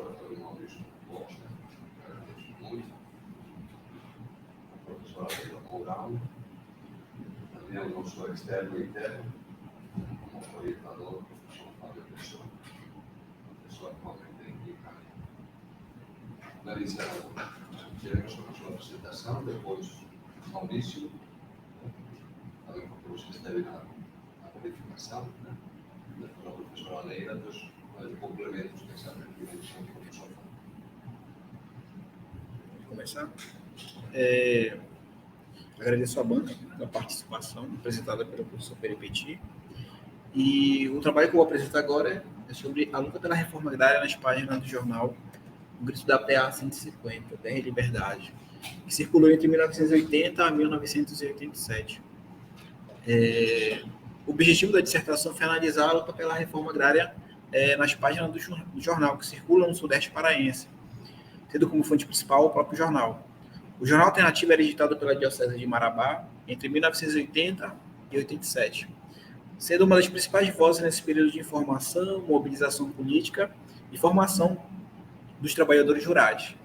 Antônio Maurício Costa, agradeço muito, a professora Leila Mourão, também ao nosso externo e interno, como orientador, o professor Fábio Pessoa, professor atualmente em Química. Finalizando, teremos a sua apresentação, depois Maurício, também porque vocês devem a qualificação, né? Depois a professora Leila, dos complementos dessa dimensão que o professor falou. Vou começar. Agradeço a banca da participação apresentada pelo professor Peripeti. E o trabalho que eu vou apresentar agora é sobre a luta pela reforma agrária nas páginas do jornal O Grito da PA 150, Terra e Liberdade, que circulou entre 1980 a 1987. O objetivo da dissertação foi analisar a luta pela reforma agrária nas páginas do jornal, que circula no Sudeste Paraense, tendo como fonte principal o próprio jornal. O Jornal Alternativo era editado pela Diocese de Marabá entre 1980 e 87, sendo uma das principais vozes nesse período de informação, mobilização política e formação dos trabalhadores rurais.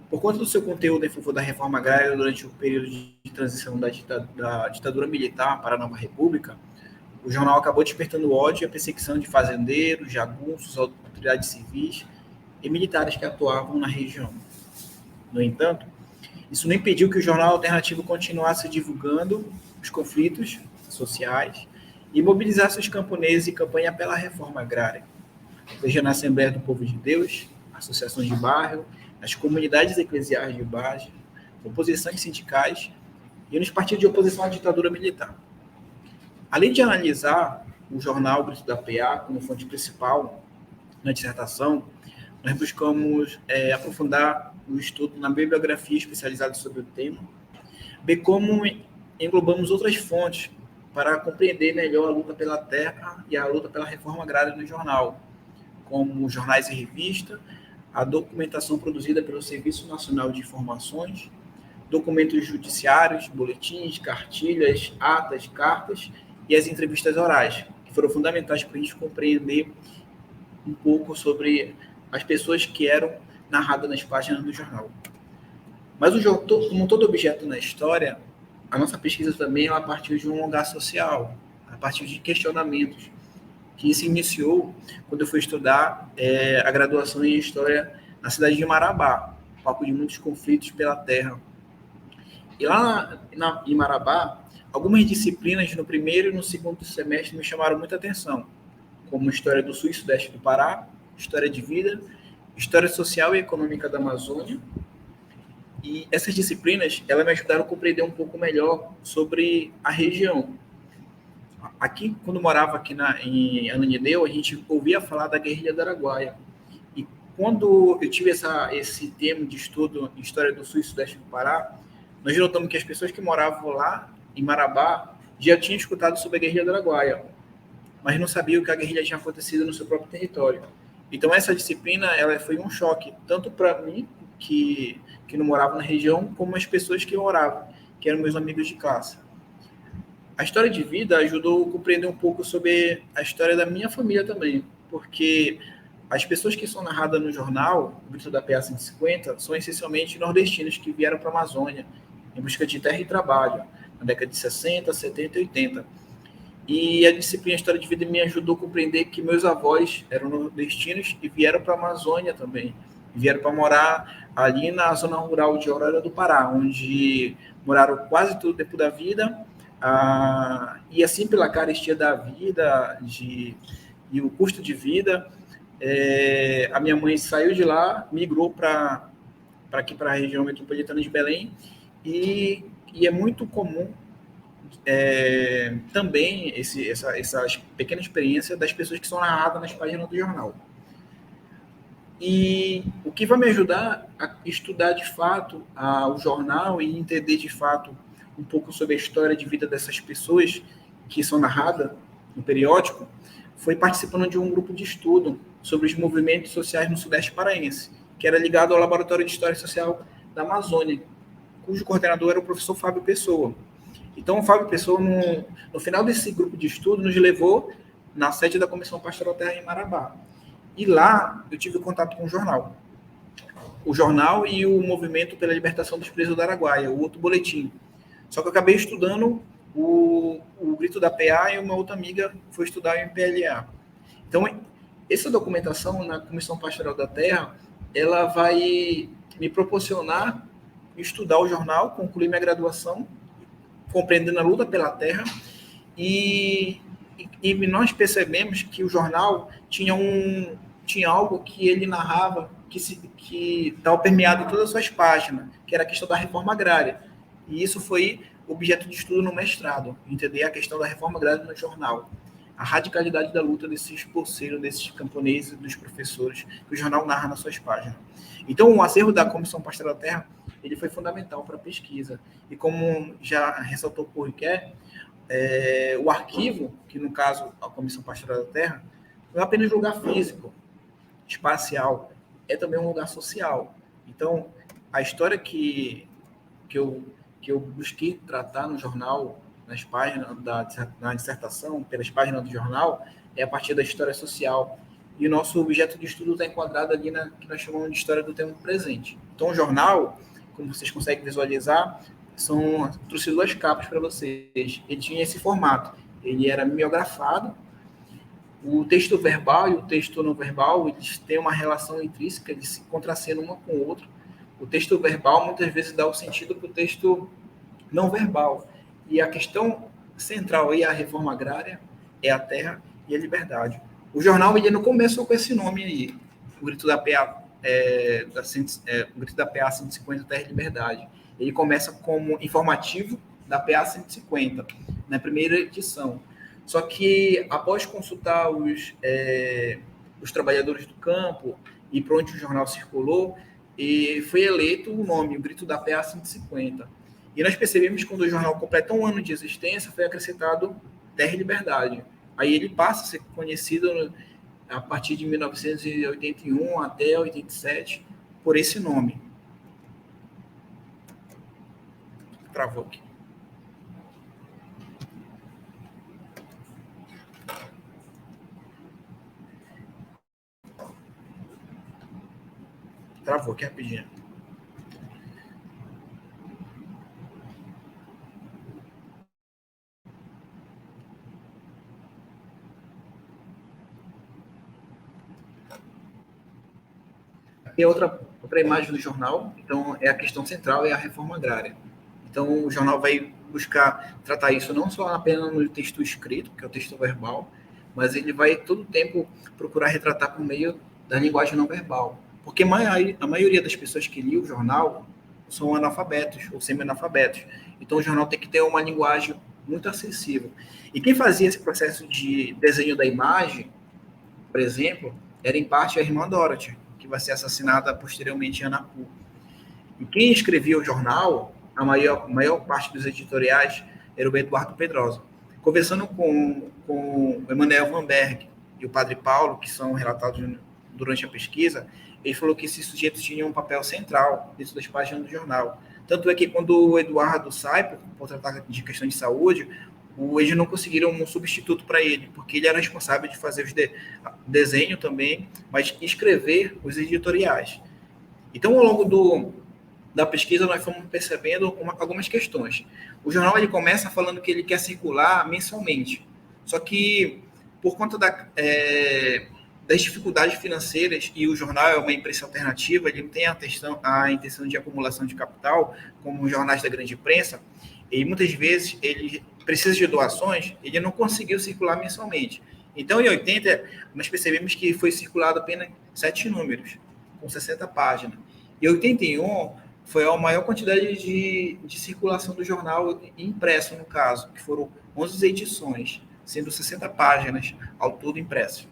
Por conta do seu conteúdo em favor da reforma agrária durante o período de transição da ditadura militar para a nova república, o jornal acabou despertando ódio e a perseguição de fazendeiros, jagunços, autoridades civis e militares que atuavam na região. No entanto, isso não impediu que o jornal alternativo continuasse divulgando os conflitos sociais e mobilizasse os camponeses em campanha pela reforma agrária, seja na Assembleia do Povo de Deus, associações de bairro, nas comunidades eclesiais de base, oposições sindicais e nos partidos de oposição à ditadura militar. Além de analisar o jornal Grito da PA como fonte principal na dissertação, nós buscamos aprofundar o estudo na bibliografia especializada sobre o tema, bem como englobamos outras fontes para compreender melhor a luta pela terra e a luta pela reforma agrária no jornal, como jornais e revistas, a documentação produzida pelo Serviço Nacional de Informações, documentos judiciários, boletins, cartilhas, atas, cartas e as entrevistas orais, que foram fundamentais para a gente compreender um pouco sobre as pessoas que eram narradas nas páginas do jornal. Mas como todo objeto na história, a nossa pesquisa também ela partiu de um lugar social, a partir de questionamentos, que se iniciou quando eu fui estudar a graduação em História na cidade de Marabá, palco de muitos conflitos pela terra. E lá em Marabá, algumas disciplinas no primeiro e no segundo semestre me chamaram muita atenção, como História do Sul e Sudeste do Pará, História de Vida, História Social e Econômica da Amazônia. E essas disciplinas elas me ajudaram a compreender um pouco melhor sobre a região. Aqui, quando eu morava aqui em Ananindeua, a gente ouvia falar da guerrilha do Araguaia. E quando eu tive esse tema de estudo em História do Sul e Sudeste do Pará, nós notamos que as pessoas que moravam lá, em Marabá, já tinham escutado sobre a guerrilha do Araguaia, mas não sabiam que a guerrilha tinha acontecido no seu próprio território. Então, essa disciplina ela foi um choque, tanto para mim, que não morava na região, como as pessoas que moravam, que eram meus amigos de classe. A História de Vida ajudou a compreender um pouco sobre a história da minha família também, porque as pessoas que são narradas no jornal, o Grito da PA 150, são essencialmente nordestinos que vieram para a Amazônia em busca de terra e trabalho, na década de 60, 70 e 80. E a disciplina História de Vida me ajudou a compreender que meus avós eram nordestinos e vieram para a Amazônia também. Vieram para morar ali na zona rural de Aurora do Pará, onde moraram quase todo o tempo da vida, e assim pela carestia da vida e o custo de vida, a minha mãe saiu de lá, migrou para aqui, para a região metropolitana de Belém, e é muito comum também essa pequena experiência das pessoas que são narradas nas páginas do jornal. E o que vai me ajudar a estudar de fato o jornal e entender de fato um pouco sobre a história de vida dessas pessoas que são narradas no periódico foi participando de um grupo de estudo sobre os movimentos sociais no Sudeste Paraense, que era ligado ao Laboratório de História Social da Amazônia, cujo coordenador era o professor Fábio Pessoa. Então, o Fábio Pessoa, no final desse grupo de estudo, nos levou na sede da Comissão Pastoral Terra em Marabá. E lá eu tive contato com o jornal. O jornal e o Movimento pela Libertação dos Presos do Araguaia, o outro boletim. Só que eu acabei estudando o Grito da PA e uma outra amiga foi estudar o MPLA. Então, essa documentação na Comissão Pastoral da Terra, ela vai me proporcionar estudar o jornal, concluir minha graduação, compreendendo a luta pela terra, e nós percebemos que o jornal tinha algo que ele narrava que estava permeado em todas as suas páginas, que era a questão da reforma agrária. E isso foi objeto de estudo no mestrado, entender a questão da reforma agrária no jornal, a radicalidade da luta desses poceiros, desses camponeses, dos professores, que o jornal narra nas suas páginas. Então, o acervo da Comissão Pastoral da Terra, ele foi fundamental para a pesquisa. E como já ressaltou por Riquet, o arquivo, que no caso a Comissão Pastoral da Terra, não é apenas um lugar físico, espacial, é também um lugar social. Então, a história que eu busquei tratar no jornal, nas páginas na dissertação, pelas páginas do jornal, é a partir da história social. E o nosso objeto de estudo está enquadrado ali na que nós chamamos de história do tempo presente. Então, o jornal, como vocês conseguem visualizar, trouxe duas capas para vocês. Ele tinha esse formato. Ele era mimeografado. O texto verbal e o texto não verbal, eles têm uma relação intrínseca, eles se contracenam uma com o outro. O texto verbal muitas vezes dá o sentido para o texto não verbal. E a questão central aí é a reforma agrária, é a terra e a liberdade. O jornal, ele não começou com esse nome aí, o Grito da PA, o Grito da PA 150, Terra e Liberdade. Ele começa como informativo da PA 150, na primeira edição. Só que, após consultar os trabalhadores do campo e por onde o jornal circulou, e foi eleito o nome, o Grito da PA 150. E nós percebemos que quando o jornal completa um ano de existência, foi acrescentado Terra e Liberdade. Aí ele passa a ser conhecido a partir de 1981 até 87 por esse nome. Travou aqui. Travou aqui rapidinho. Aqui é outra imagem do jornal. Então, é a questão central, é a reforma agrária. Então, o jornal vai buscar tratar isso não só apenas no texto escrito, que é o texto verbal, mas ele vai todo o tempo procurar retratar por meio da linguagem não verbal. Porque a maioria das pessoas que liam o jornal são analfabetos ou semi-analfabetos. Então, o jornal tem que ter uma linguagem muito acessível. E quem fazia esse processo de desenho da imagem, por exemplo, era em parte a irmã Dorothy, que vai ser assassinada posteriormente em Anapu. E quem escrevia o jornal, a maior parte dos editoriais, era o Eduardo Pedrosa. Conversando com o Emanuel Van Berg e o Padre Paulo, que são relatados durante a pesquisa, ele falou que esses sujeitos tinham um papel central dentro das páginas do jornal. Tanto é que quando o Eduardo sai por tratar de questão de saúde, eles não conseguiram um substituto para ele, porque ele era responsável de fazer os desenho também, mas escrever os editoriais. Então, ao longo da pesquisa, nós fomos percebendo algumas questões. O jornal ele começa falando que ele quer circular mensalmente, só que por conta das dificuldades financeiras, e o jornal é uma imprensa alternativa, ele não tem a intenção de acumulação de capital, como os jornais da grande imprensa, e muitas vezes ele precisa de doações, ele não conseguiu circular mensalmente. Então, em 80, nós percebemos que foi circulado apenas 7 números, com 60 páginas. Em 81, foi a maior quantidade de circulação do jornal impresso, no caso, que foram 11 edições, sendo 60 páginas ao todo impresso.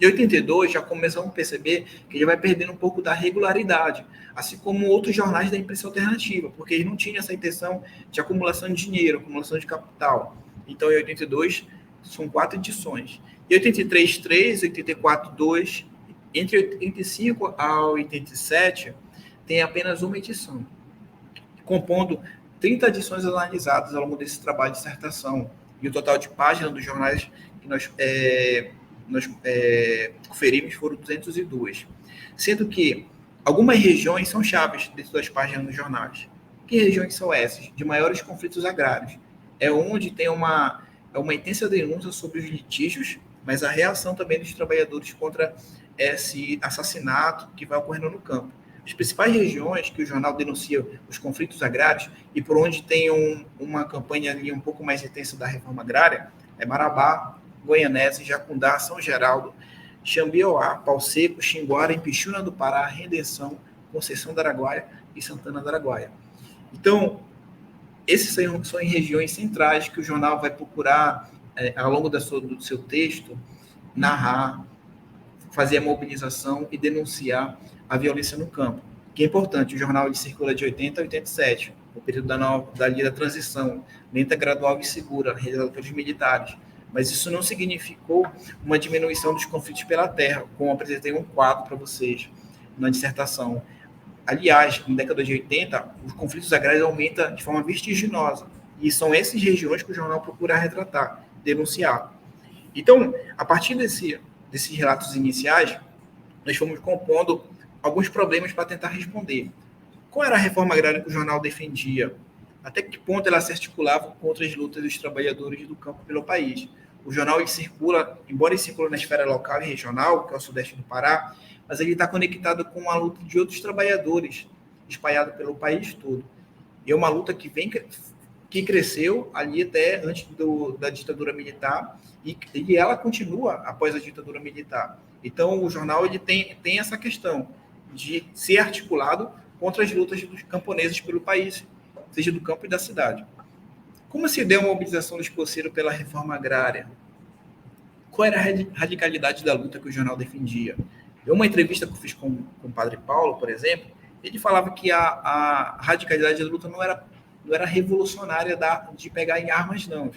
Em 82, já começamos a perceber que ele vai perdendo um pouco da regularidade, assim como outros jornais da imprensa alternativa, porque eles não tinham essa intenção de acumulação de dinheiro, acumulação de capital. Então, em 82, são 4 edições. Em 83, 3, 84, 2, entre 85 a 87, tem apenas uma edição, compondo 30 edições analisadas ao longo desse trabalho de dissertação. E o total de páginas dos jornais que nós nós conferimos foram 202, sendo que algumas regiões são chaves dentro das páginas dos jornais. Que regiões são essas? De maiores conflitos agrários. É onde tem uma intensa denúncia sobre os litígios, mas a reação também dos trabalhadores contra esse assassinato que vai ocorrendo no campo. As principais regiões que o jornal denuncia os conflitos agrários e por onde tem uma campanha ali um pouco mais intensa da reforma agrária é Marabá, Goianésia, Jacundá, São Geraldo, Xambioá, Pau Seco, Xinguara, Impixuna do Pará, Redenção, Conceição do Araguaia e Santana do Araguaia. Então, esses são em regiões centrais que o jornal vai procurar, ao longo do seu texto, narrar, fazer a mobilização e denunciar a violência no campo. Que é importante, o jornal ele circula de 80 a 87, o período da linha da transição, lenta, gradual e segura, realizada pelos militares. Mas isso não significou uma diminuição dos conflitos pela terra, como apresentei um quadro para vocês na dissertação. Aliás, na década de 80, os conflitos agrários aumentam de forma vertiginosa. E são essas regiões que o jornal procura retratar, denunciar. Então, a partir desses relatos iniciais, nós fomos compondo alguns problemas para tentar responder. Qual era a reforma agrária que o jornal defendia? Até que ponto ela se articulava contra as lutas dos trabalhadores do campo pelo país? O jornal ele circula, embora ele circule na esfera local e regional, que é o sudeste do Pará, mas ele está conectado com a luta de outros trabalhadores espalhados pelo país todo. E é uma luta que cresceu ali até antes da ditadura militar e ela continua após a ditadura militar. Então, o jornal ele tem essa questão de ser articulado contra as lutas dos camponeses pelo país, seja do campo e da cidade. Como se deu a mobilização dos poceiros pela reforma agrária? Qual era a radicalidade da luta que o jornal defendia? Em uma entrevista que eu fiz com o padre Paulo, por exemplo, ele falava que a radicalidade da luta não era revolucionária de pegar em armas, não.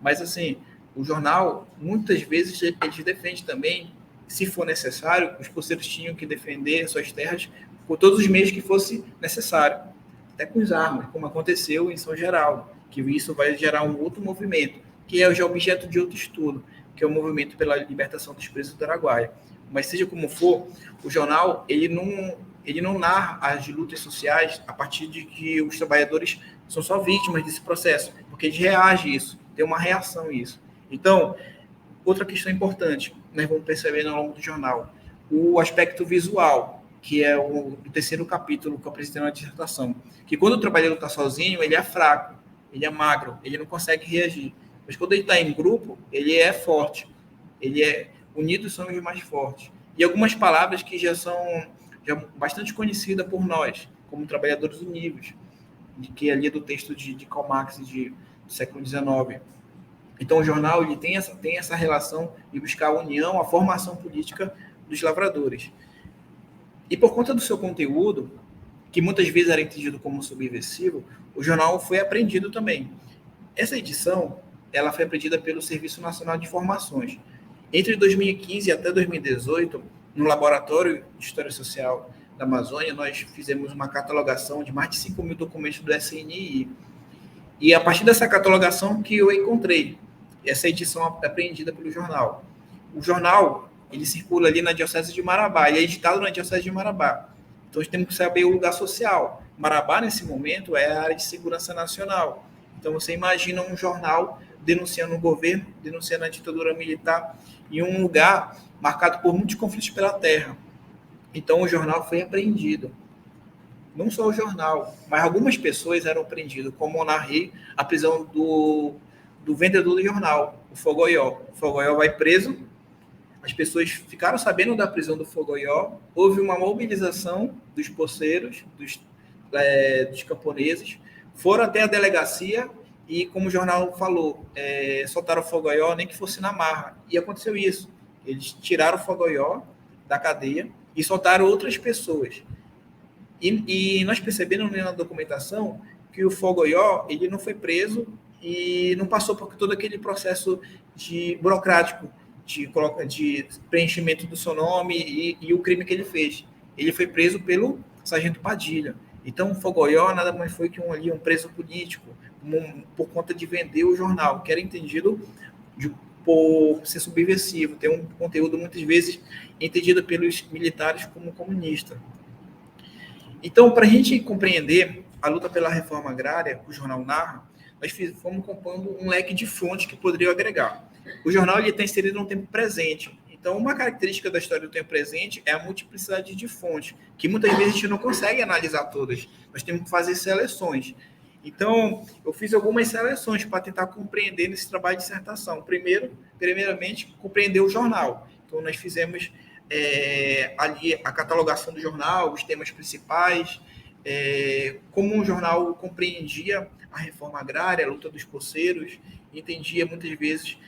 Mas, assim, o jornal, muitas vezes, eles defendem também, se for necessário, os poceiros tinham que defender suas terras por todos os meios que fosse necessário, até com as armas, como aconteceu em São Geraldo, que isso vai gerar um outro movimento, que é já objeto de outro estudo, que é o movimento pela libertação dos presos do Araguaia. Mas seja como for, o jornal ele não narra as lutas sociais a partir de que os trabalhadores são só vítimas desse processo, porque eles reagem a isso, tem uma reação a isso. Então, outra questão importante, nós vamos perceber ao longo do jornal, o aspecto visual, que é o terceiro capítulo que eu apresentei na dissertação, que quando o trabalhador está sozinho, ele é fraco, ele é magro, ele não consegue reagir. Mas quando ele está em grupo, ele é forte, ele é unidos somos mais fortes. E algumas palavras que já são bastante conhecidas por nós, como trabalhadores unidos, que é ali do texto de Karl Marx do século XIX. Então, o jornal ele tem essa relação de buscar a união, a formação política dos lavradores. E por conta do seu conteúdo, que muitas vezes era entendido como subversivo, o jornal foi apreendido também. Essa edição ela foi apreendida pelo Serviço Nacional de Informações. Entre 2015 até 2018, no Laboratório de História Social da Amazônia, nós fizemos uma catalogação de mais de 5 mil documentos do SNI. E a partir dessa catalogação que eu encontrei essa edição apreendida pelo jornal. O jornal ele circula ali na Diocese de Marabá, ele é editado na Diocese de Marabá. Então, nós temos que saber o lugar social. Marabá, nesse momento, é a área de segurança nacional. Então, você imagina um jornal denunciando o governo, denunciando a ditadura militar, em um lugar marcado por muitos conflitos pela terra. Então, o jornal foi apreendido. Não só o jornal, mas algumas pessoas eram apreendidas, como narrei a prisão do vendedor do jornal, o Fogoió. O Fogoió vai preso, as pessoas ficaram sabendo da prisão do Fogoió, houve uma mobilização dos poceiros, dos camponeses, foram até a delegacia e, como o jornal falou, soltaram o Fogoió nem que fosse na marra. E aconteceu isso. Eles tiraram o Fogoió da cadeia e soltaram outras pessoas. E nós percebemos na documentação que o Fogoió ele não foi preso e não passou por todo aquele processo burocrático de preenchimento do seu nome e o crime que ele fez. Ele foi preso pelo sargento Padilha. Então, o Fogoió nada mais foi que um preso político, por conta de vender o jornal, que era entendido por ser subversivo, ter um conteúdo muitas vezes entendido pelos militares como comunista. Então, para a gente compreender a luta pela reforma agrária, que o jornal narra, nós fomos compondo um leque de fontes que poderiam agregar. O jornal está inserido no tempo presente. Então, uma característica da história do tempo presente é a multiplicidade de fontes, que muitas vezes a gente não consegue analisar todas. Nós temos que fazer seleções. Então, eu fiz algumas seleções para tentar compreender nesse trabalho de dissertação. Primeiramente, compreender o jornal. Então, nós fizemos ali a catalogação do jornal, os temas principais, como o jornal compreendia a reforma agrária, a luta dos poceiros, entendia muitas vezes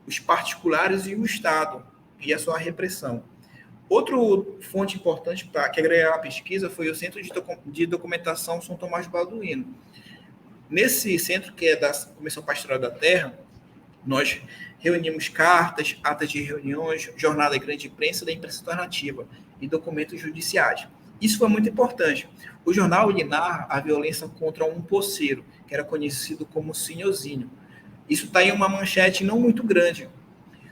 os particulares e o Estado e a sua repressão. Outra fonte importante para que agregar a pesquisa foi o Centro de Documentação São Tomás Balduino. Nesse centro, que é da Comissão Pastoral da Terra, nós reunimos cartas, atas de reuniões, jornada de grande imprensa da imprensa alternativa e documentos judiciais. Isso foi muito importante. O jornal narra a violência contra um poceiro, que era conhecido como Senhorzinho. Isso está em uma manchete não muito grande.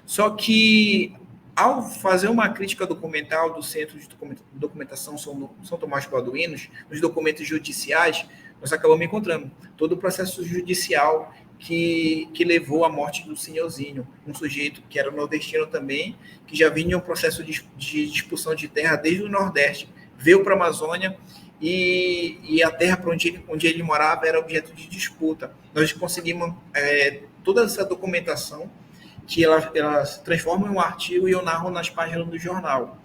Só que, ao fazer uma crítica documental do Centro de Documentação São Tomás Balduino, nos documentos judiciais, nós acabamos encontrando todo o processo judicial que levou à morte do Senhorzinho, um sujeito que era nordestino também, que já vinha em um processo de expulsão de terra desde o Nordeste, veio para a Amazônia e a terra para onde ele morava era objeto de disputa. Nós conseguimos toda essa documentação que ela se transforma em um artigo e eu narro nas páginas do jornal.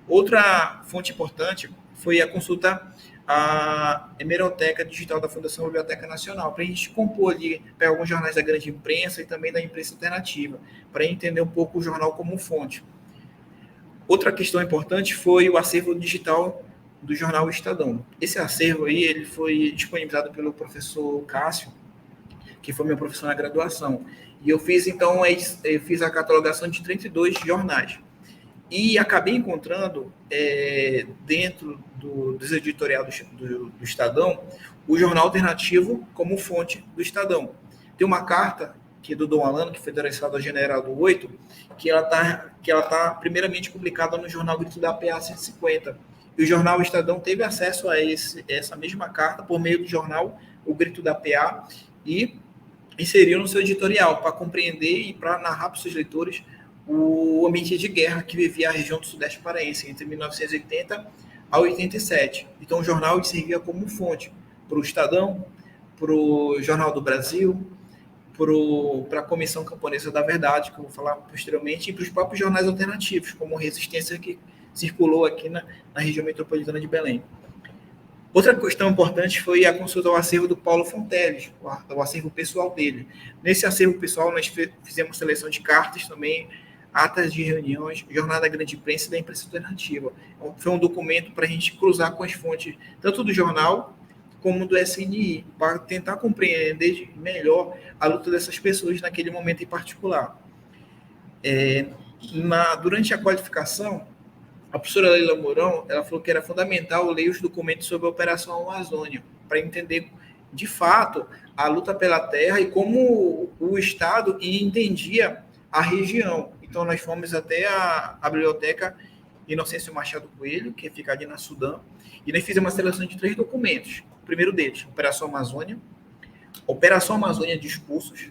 Outra fonte importante foi a consulta à hemeroteca digital da Fundação Biblioteca Nacional, para a gente compor ali, pegar alguns jornais da grande imprensa e também da imprensa alternativa, para entender um pouco o jornal como fonte. Outra questão importante foi o acervo digital do jornal Estadão. Esse acervo aí, ele foi disponibilizado pelo professor Cássio, que foi meu professor na graduação. E eu fiz, então, a catalogação de 32 jornais. E acabei encontrando, dentro dos editorial do Estadão, o jornal alternativo como fonte do Estadão. Tem uma carta que do Dom Alano, que foi endereçada ao general do 8, que ela tá primeiramente publicada no jornal Grito da PA 150. E o jornal Estadão teve acesso a essa mesma carta por meio do jornal O Grito da PA e inseriu no seu editorial para compreender e para narrar para os seus leitores o ambiente de guerra que vivia a região do Sudeste Paraense entre 1980 a 87. Então, o jornal servia como fonte para o Estadão, para o Jornal do Brasil, para a Comissão Camponesa da Verdade, que eu vou falar posteriormente, e para os próprios jornais alternativos, como Resistência, que circulou aqui na região metropolitana de Belém. Outra questão importante foi a consulta ao acervo do Paulo Fonteles, o acervo pessoal dele. Nesse acervo pessoal, nós fizemos seleção de cartas também, atas de reuniões, jornada da grande imprensa e da imprensa alternativa. Foi um documento para a gente cruzar com as fontes, tanto do jornal como do SNI, para tentar compreender melhor a luta dessas pessoas naquele momento em particular. Durante a qualificação, a professora Leila Mourão, ela falou que era fundamental ler os documentos sobre a Operação Amazônia, para entender, de fato, a luta pela terra e como o Estado entendia a região. Então, nós fomos até a biblioteca Inocêncio Machado Coelho, que fica ali na Sudã, e nós fizemos uma seleção de 3 documentos. O primeiro deles, Operação Amazônia, Operação Amazônia de Expulsos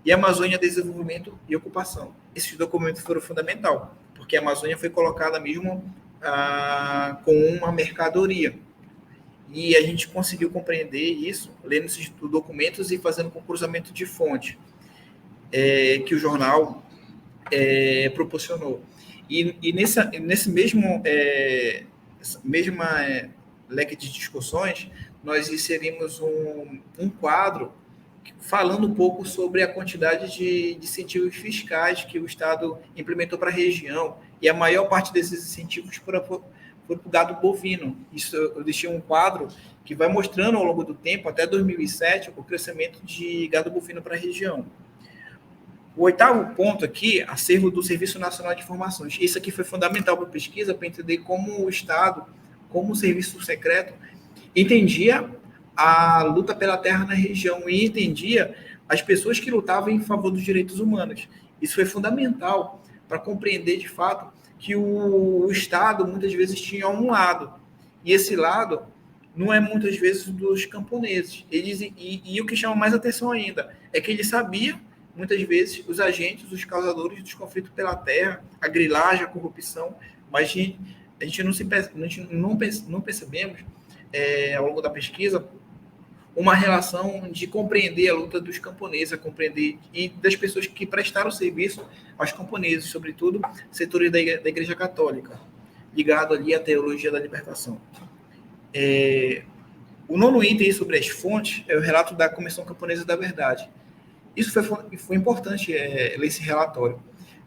e Amazônia Desenvolvimento e Ocupação. Esses documentos foram fundamentais, porque a Amazônia foi colocada mesmo com uma mercadoria. E a gente conseguiu compreender isso, lendo esses documentos e fazendo com cruzamento de fonte, que o jornal proporcionou. E nesse mesmo leque de discussões, nós inserimos um quadro falando um pouco sobre a quantidade de incentivos fiscais que o Estado implementou para a região, e a maior parte desses incentivos foi para o gado bovino. Isso eu deixei um quadro que vai mostrando ao longo do tempo, até 2007, o crescimento de gado bovino para a região. O 8º ponto aqui, acervo do Serviço Nacional de Informações. Isso aqui foi fundamental para a pesquisa, para entender como o Estado, como o serviço secreto, entendia a luta pela terra na região e entendia as pessoas que lutavam em favor dos direitos humanos. Isso foi fundamental para compreender, de fato, que o Estado muitas vezes tinha um lado, e esse lado não é muitas vezes dos camponeses. E o que chama mais atenção ainda é que ele sabia, muitas vezes, os agentes, os causadores dos conflitos pela terra, a grilagem, a corrupção, mas a gente não percebemos, ao longo da pesquisa, uma relação de compreender a luta dos camponeses, a compreender e das pessoas que prestaram serviço aos camponeses, sobretudo setores da Igreja Católica, ligado ali à teologia da libertação. O nono item sobre as fontes é o relato da Comissão Camponesa da Verdade. Isso foi importante ler esse relatório,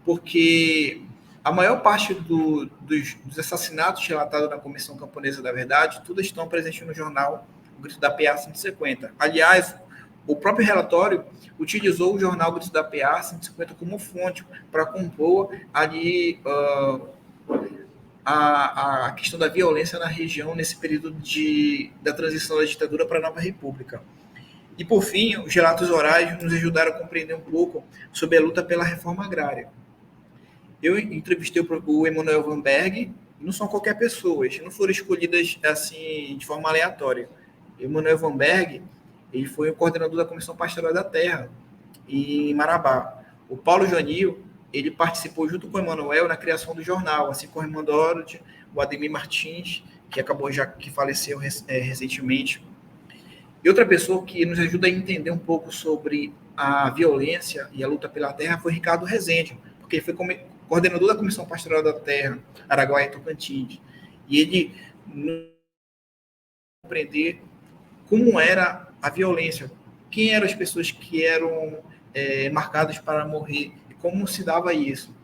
porque a maior parte dos assassinatos relatados na Comissão Camponesa da Verdade, todos estão presentes no jornal O Grito da PA 150. Aliás, o próprio relatório utilizou o jornal O Grito da PA 150 como fonte para compor ali a questão da violência na região nesse período da transição da ditadura para a nova república. E, por fim, os relatos orais nos ajudaram a compreender um pouco sobre a luta pela reforma agrária. Eu entrevistei o Emanuel Vanberg, não são qualquer pessoa, eles não foram escolhidas assim de forma aleatória. O Emanuel Vanberg, ele foi o coordenador da Comissão Pastoral da Terra, em Marabá. O Paulo Joanil, ele participou junto com o Emanuel na criação do jornal, assim como o irmão Dorothy, o Ademir Martins, que faleceu recentemente. E outra pessoa que nos ajuda a entender um pouco sobre a violência e a luta pela terra foi Ricardo Rezende, porque ele foi coordenador da Comissão Pastoral da Terra, Araguaia e Tocantins. E ele compreender como era a violência, quem eram as pessoas que eram marcadas para morrer e como se dava isso.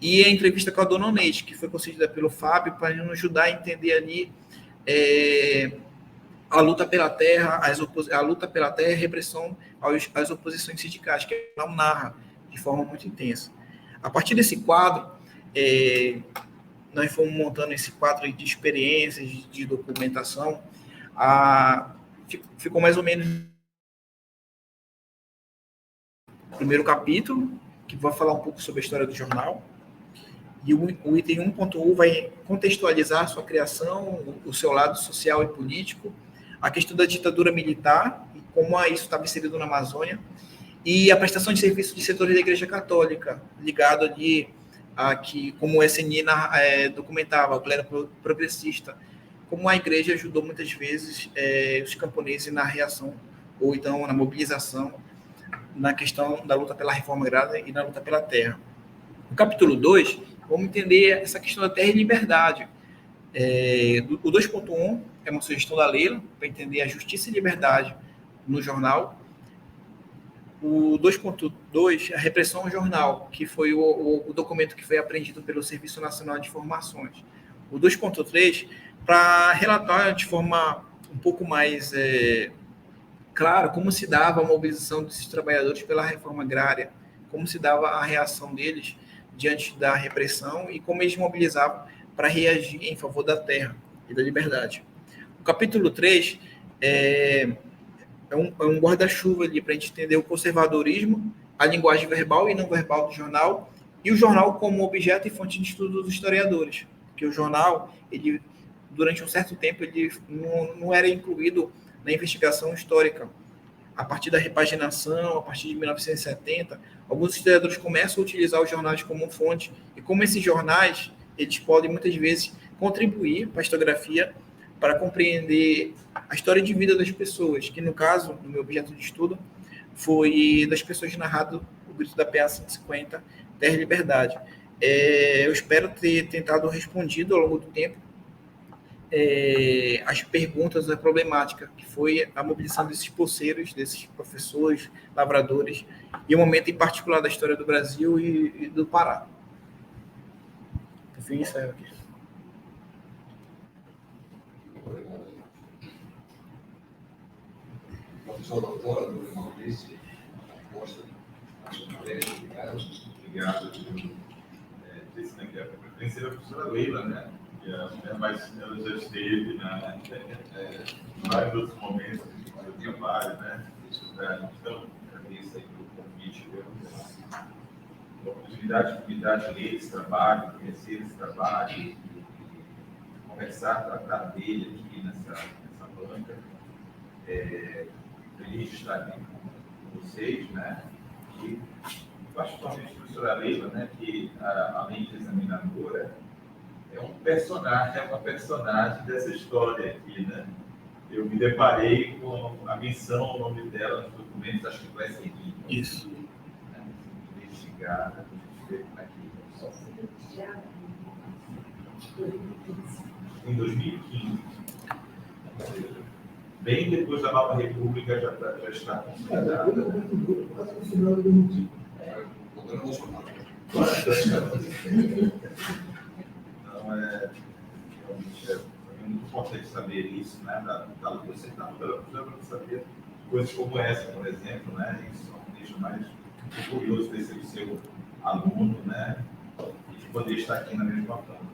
E a entrevista com a dona Neide, que foi concedida pelo Fábio, para nos ajudar a entender ali a luta pela terra, a luta pela terra e a repressão às oposições sindicais, que ela narra de forma muito intensa. A partir desse quadro, nós fomos montando esse quadro de experiências, de documentação. Ficou mais ou menos o primeiro capítulo, que vai falar um pouco sobre a história do jornal. E o item 1.1 vai contextualizar a sua criação, o seu lado social e político, a questão da ditadura militar, e como isso estava inserido na Amazônia, e a prestação de serviço de setores da Igreja Católica, ligado ali a que, como o SNI documentava, o clero progressista, como a Igreja ajudou muitas vezes os camponeses na reação, ou então na mobilização, na questão da luta pela reforma agrária e na luta pela terra. No capítulo 2, vamos entender essa questão da terra e liberdade. O 2.1 é uma sugestão da Leila, para entender a justiça e liberdade no jornal. O 2.2, a repressão ao jornal, que foi o documento que foi apreendido pelo Serviço Nacional de Informações. O 2.3, para relatar de forma um pouco mais clara como se dava a mobilização desses trabalhadores pela reforma agrária, como se dava a reação deles diante da repressão e como eles mobilizavam para reagir em favor da terra e da liberdade. O capítulo 3 é um guarda-chuva ali para a gente entender o conservadorismo, a linguagem verbal e não verbal do jornal, e o jornal como objeto e fonte de estudo dos historiadores, porque o jornal, ele, durante um certo tempo, ele não era incluído na investigação histórica. A partir da repaginação, a partir de 1970, alguns historiadores começam a utilizar os jornais como fonte, e como esses jornais, eles podem muitas vezes contribuir para a historiografia, para compreender a história de vida das pessoas, que no caso, no meu objeto de estudo, foi das pessoas narrado o Grito da PA 150, Terra e Liberdade. Eu espero ter tentado respondido ao longo do tempo as perguntas da problemática, que foi a mobilização desses poceiros, desses professores, lavradores, e um momento em particular da história do Brasil e do Pará. Enfim, isso é aqui. Professor doutora, doutor Maurício, obrigado. Disse que a princesa professora Leila, né? Mas ela já esteve em vários outros momentos do trabalho, né? Então, agradeço aí pelo convite. oportunidade de ler esse trabalho, conhecer esse trabalho, e conversar, tratar dele aqui nessa banca. Feliz de estar aqui com vocês, né? E particularmente a professora Leila, né? Que além de examinadora, é uma personagem dessa história aqui, né? Eu me deparei com a missão, o nome dela nos documentos, acho que vai seguir. Isso. Né? Investigada, ver como é que em 2015. Ou seja, bem depois da Nova República já está considerada. Então, realmente é muito importante saber isso, né? Da você está para saber coisas como essa, por exemplo, né? Isso me deixa mais curioso de ser o seu aluno, né? E de poder estar aqui na mesma forma.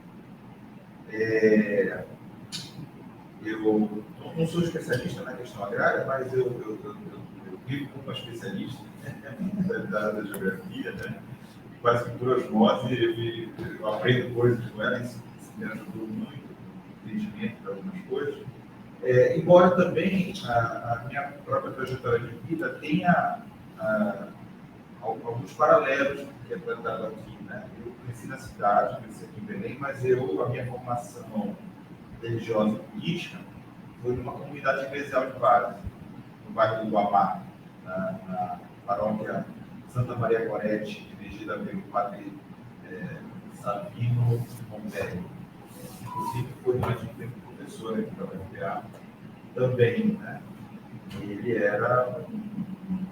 Eu não sou especialista na questão agrária, mas eu vivo como uma especialista da geografia, né? Quase que por osmose, eu aprendo coisas com ela, isso me ajudou muito, entendimento de algumas coisas. Embora também a minha própria trajetória de vida tenha alguns paralelos que é tratado aqui, né? Eu cresci na cidade, cresci aqui em Belém, mas a minha formação religiosa e política foi numa comunidade eclesial de base, no bairro do Guamá, na paróquia Santa Maria Gorete, dirigida pelo padre Sabino Montelli. Inclusive, foi durante um tempo professor aqui da UFPA também, né? Ele era um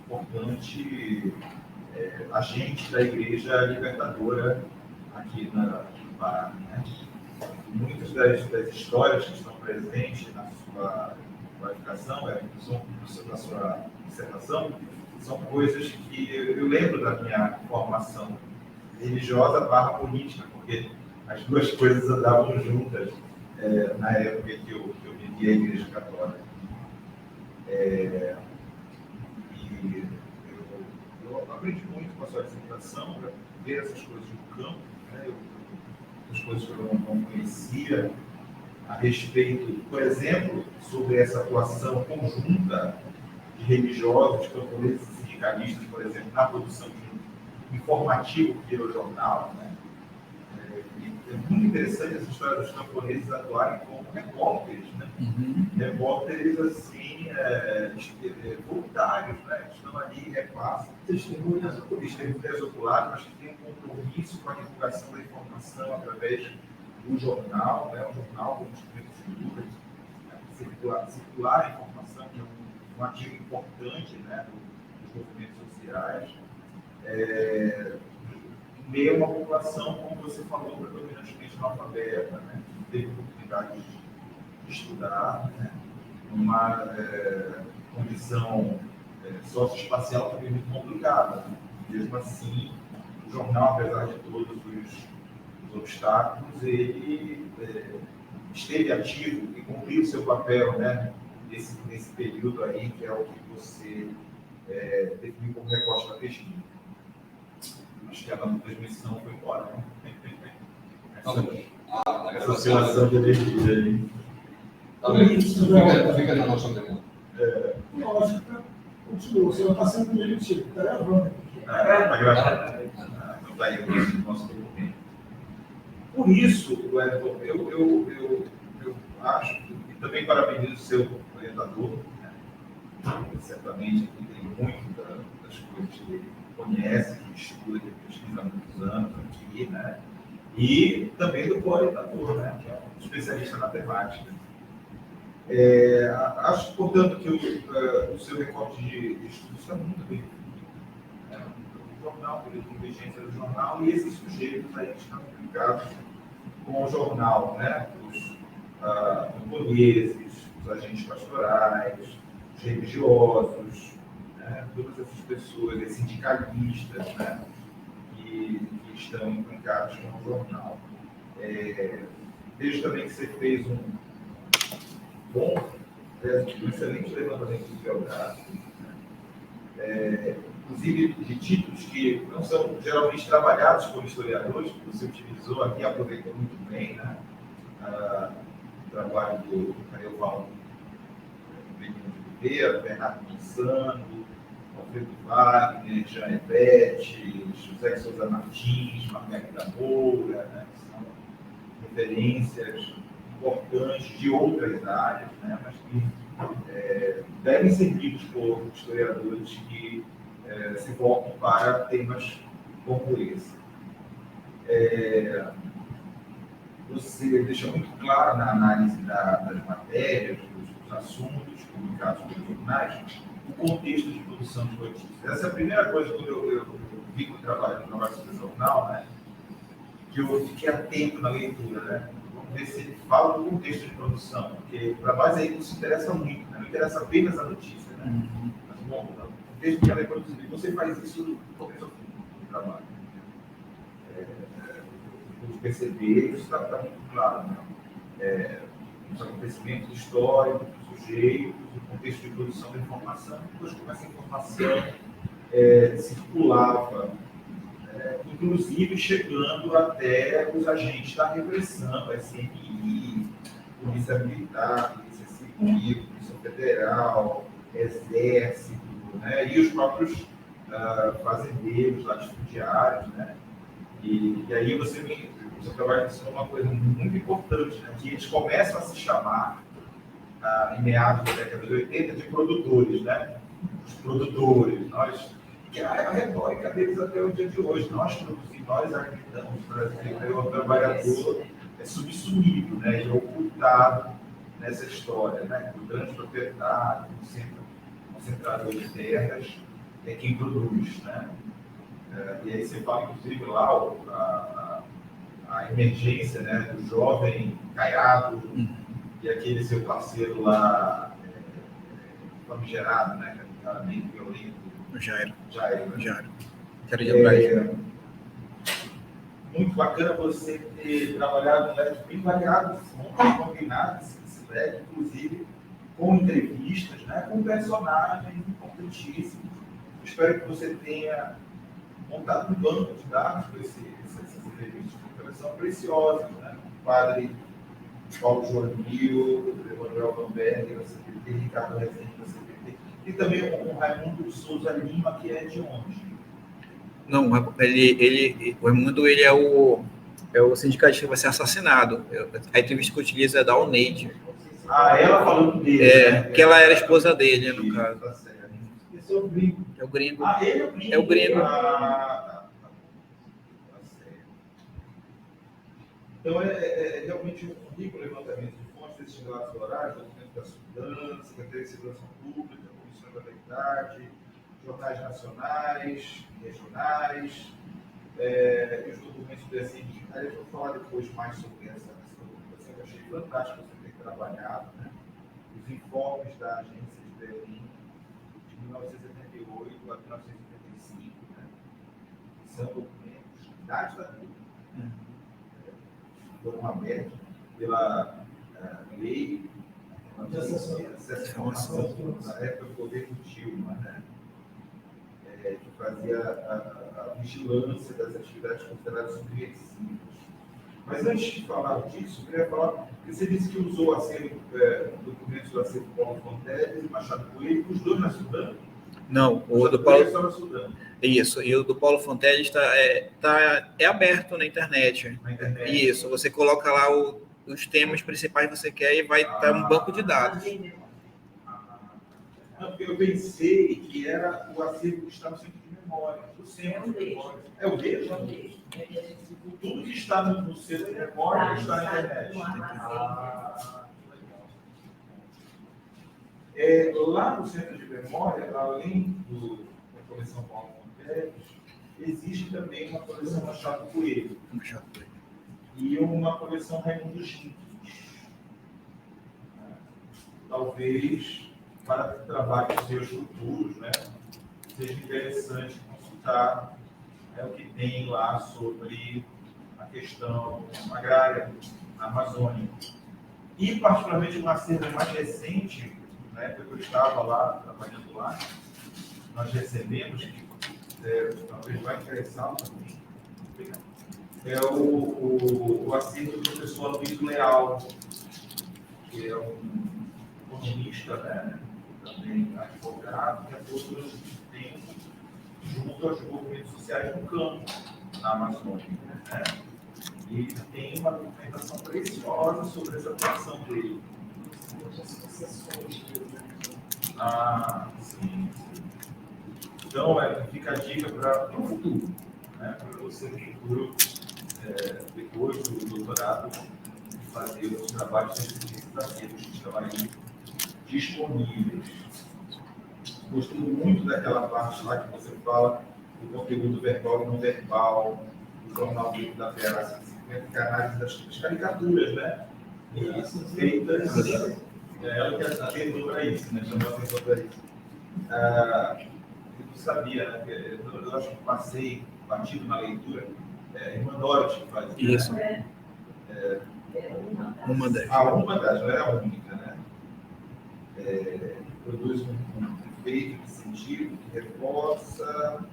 importante agente da Igreja Libertadora aqui no Pará, né? Muitas das histórias que estão presentes na sua qualificação, na sua dissertação, são coisas que eu lembro da minha formação religiosa / política, porque as duas coisas andavam juntas na época que eu vivia a Igreja Católica. E eu aprendi muito com a sua dissertação, ver essas coisas no campo, né? As coisas que eu não conhecia a respeito, por exemplo, sobre essa atuação conjunta de religiosos, camponeses e sindicalistas, por exemplo, na produção de um informativo que é o jornal, né? É muito interessante essa história dos camponeses atuarem como repórteres, né? Repórteres, assim, voluntários, né? Que estão ali, repassam, testemunhas oculares, mas que têm um compromisso com a divulgação da informação através do jornal, né? Um jornal com instrumentos de circular a informação, que é um ativo importante, né? Dos movimentos sociais. Em meio a uma população, como você falou, predominantemente analfabeta, né? Que teve oportunidade de estudar, né? Uma condição socioespacial também muito complicada, né? Mesmo assim, o jornal, apesar de todos os obstáculos, ele esteve ativo e cumpriu o seu papel, né? Nesse período aí, que é o que você definiu como recorte da pesquisa. Acho que a nova transmissão foi embora, né? Essa oscilação de energia aí. Fica na nossa memória. Lógico, continua, você não está sendo demitido, está gravando. Está gravando. Não está aí o nosso documento. Por isso, Wellington, eu acho, e também parabenizo o seu orientador, né? Certamente aqui tem muito das coisas que ele conhece, que estuda, que pesquisa há muitos anos aqui, né? E também do co-orientador, né? Que é um especialista na temática. Acho, portanto, que o seu recorte de estudo está muito bem definido. O jornal, pela inteligência do jornal, e esses sujeitos aí que estão implicados com o jornal, né? Os camponeses, os agentes pastorais, os religiosos, né? Todas essas pessoas, os sindicalistas, né? Que estão implicados com o jornal. Vejo também que você fez um excelente levantamento bibliográfico, né? inclusive de títulos que não são geralmente trabalhados por historiadores, que você utilizou aqui, aproveitou muito bem, né? O trabalho do Carioval Benito de Oliveira, Bernardo Monsanto, Alfredo Wagner, Jean Ebete, José Souza Martins, Margarida Moura, né? Que são referências importantes de outras áreas, né? Mas que devem ser lidos por historiadores que se voltam para temas como esse. Você deixa muito claro na análise das matérias, dos assuntos publicados pelos jornais, o contexto de produção de notícias. Essa é a primeira coisa que eu vi no trabalho sobre o jornal, né? Que eu fiquei atento na leitura, né? Vamos ver se ele fala do contexto de produção, porque para nós aí não se interessa muito, né? Não interessa apenas a notícia, né? Mas, bom, o texto que ela é produzido, você faz isso do começo ao fim do trabalho. De perceber, isso está muito claro, né? Os acontecimentos históricos, os sujeitos, o contexto de produção da informação, depois como essa informação circulava, inclusive chegando até os agentes da repressão, SNI, Polícia Militar, Polícia Civil, Polícia Federal, Exército, né? E os próprios fazendeiros, latifundiários, né? E aí o seu trabalho ensinou uma coisa muito importante, né? Que eles começam a se chamar, em meados da década de 80, de produtores, né? Os produtores, que é a retórica deles até o dia de hoje. Nós produzimos, nós acreditamos, o brasileiro, o trabalhador é subsumido, né? E ocultado nessa história, né? O grande proprietário, o concentrador de terras, é quem produz, né? E aí você fala, inclusive, lá a emergência, né, do jovem Caiado e aquele seu parceiro lá, famigerado, né, que é um cara bem violento. Jairo. Né? Quero de Andrade. Muito bacana você ter trabalhado um leque bem variado, bem combinado, esse leque, inclusive com entrevistas, né, com personagens importantíssimos. Espero que você tenha montado um banco de dados para essas entrevistas, porque elas são preciosas, né? O padre Paulo Joanil, o Emanuel Bamberg, da CPT, Ricardo Rezende, da CPT, e também o Raimundo Souza Lima, que é de onde? Não, o Raimundo, ele é o sindicalista que vai ser assassinado. A entrevista que eu utilizo é da Alneide. Ela falando dele. Né? Que ela era esposa dele, no caso. Tá certo. Esse é o gringo. É o gringo. Ele é o gringo. É o gringo. Tá certo. Então, é realmente um rico levantamento de fontes desses relatos orais, documento da Sudan, Secretaria de Segurança Pública, Comissão da Verdade, jornais nacionais, regionais, e os documentos do SNI. Aí eu vou falar depois mais sobre essa documentação que eu achei fantástico você ter trabalhado, né? Os informes da Agência de Berlim de 1978 a 1985, né? Que são documentos da ditadura. Foram abertos pela lei de acesso à informação na época do governo Dilma, né? Que fazia a vigilância das atividades consideradas subversivas. Mas antes de falar disso, eu queria falar que você disse que usou documentos do acervo Paulo Fonteles e Machado Coelho, os dois na Sudã? Não, o do Paulo. Só na Sudã. Isso, e o do Paulo Fonteles é aberto na internet. Isso, você coloca lá os temas principais que você quer e vai estar um banco de dados. Não, porque eu pensei que era o acervo que está no centro de memória. O centro de memória. É o mesmo? Tudo que está no centro de memória está na internet. Lá no centro de memória, além da coleção Paulo Fonteles, existe também uma coleção Machado Coelho. E uma coleção Raimundo Jenkins. Talvez, para trabalhos seus futuros, né, seja interessante consultar o que tem lá sobre a questão agrária na Amazônia. E, particularmente, uma cena mais recente, na época que eu estava lá, trabalhando lá, nós recebemos, talvez vai interessar também, é o acervo do professor Luiz Leal, que é um economista, né? Também advogado, que atua durante muito tempo junto aos movimentos sociais no campo, na Amazônia. Né? E ele tem uma documentação preciosa sobre essa atuação dele. Sim. Então, fica a dica para o futuro, né? Para você no futuro, depois do doutorado, fazer os trabalhos científicos que estão aí disponíveis. Gostei muito daquela parte lá que você fala do conteúdo verbal e não verbal, do jornal Livro da Terra, que é a análise das caricaturas, né? E feitas. Ela que atendeu para isso, né? Chamou a atenção para isso. Eu não sabia, né? Eu acho que passei batido na leitura. Irmã Dorothy faz isso. Né? Uma das. Uma das, não é a única, né? Produz um efeito de sentido que reforça,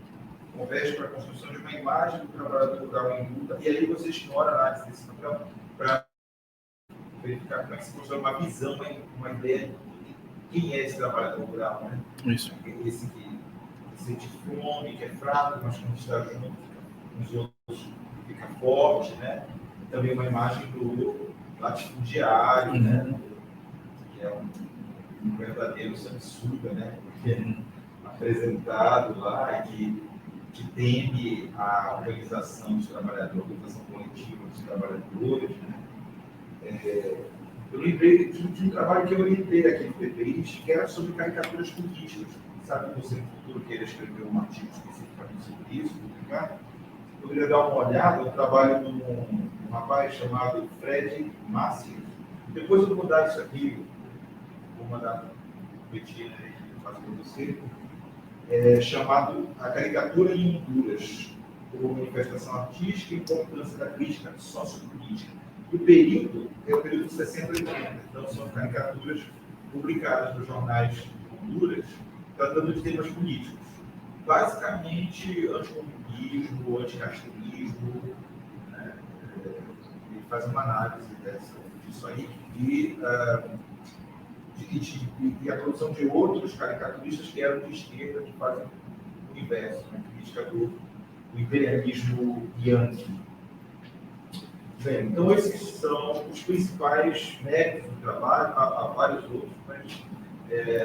converge para a construção de uma imagem do trabalhador rural em luta, e aí você explora a análise desse papel para verificar como é que se constrói uma visão, uma ideia de quem é esse trabalhador rural, né? Isso. Esse que sente fome, que é fraco, mas quando está junto com os outros fica forte, né? E também uma imagem do latifundiário, né? Que é um verdadeiro sanguessuga, né? Que é apresentado lá e que teme a organização dos trabalhadores, a organização coletiva dos trabalhadores, né? Eu lembrei de um trabalho que eu orientei aqui no PPIs, que era sobre caricaturas políticas. Sabe que você no futuro queira escrever um artigo especificamente sobre isso, publicar? Eu queria dar uma olhada no trabalho de um rapaz chamado Fred Massi. Depois eu vou dar isso aqui, vou mandar para o Betina aí, que faz para você, chamado A Caricatura em Honduras, como manifestação artística e importância da crítica sociopolítica. E o período é o período de 60 e 80, então são caricaturas publicadas nos jornais de Honduras, tratando de temas políticos. Basicamente, anticomunismo, anticastrismo, né? Ele faz uma análise disso aí e a produção de outros caricaturistas que eram de esquerda, que fazem o inverso, né? Crítica do imperialismo yankee. Bem, então esses são os principais méritos do trabalho, há vários outros, mas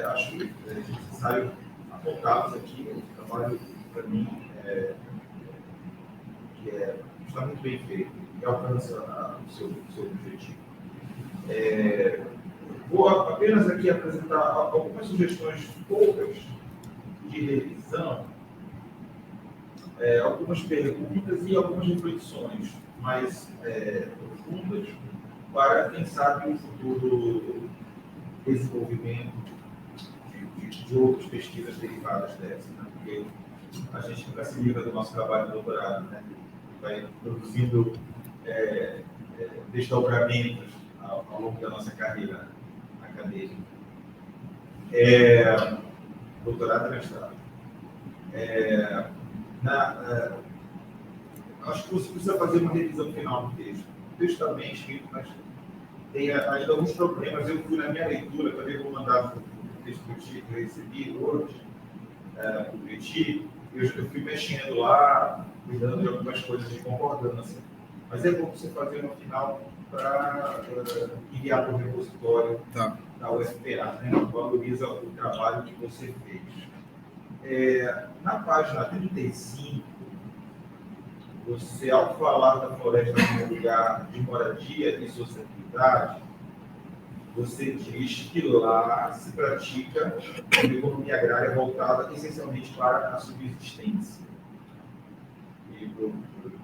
acho necessário apontá-los aqui. O trabalho, para mim, está muito bem feito e alcança o seu objetivo. Vou apenas aqui apresentar algumas sugestões poucas de revisão, algumas perguntas e algumas reflexões mais profundas para, quem sabe, um futuro desenvolvimento de outras pesquisas derivadas dessa, né? Porque a gente nunca se livra do nosso trabalho de doutorado, né? Vai produzindo desdobramentos ao longo da nossa carreira acadêmica. Doutorado e mestrado. Acho que você precisa fazer uma revisão final do texto. O texto está bem escrito, mas tem ainda alguns problemas. Eu fui na minha leitura, também vou mandar o texto que eu recebi hoje, do Petit, eu fui mexendo lá, cuidando de algumas coisas de concordância. Mas é bom você fazer uma final para enviar para o repositório da UFPA, né? Valoriza o trabalho que você fez. Na página 35, você, ao falar da floresta como lugar de moradia e sociabilidade, você diz que lá se pratica uma economia agrária voltada essencialmente para a subsistência. E para o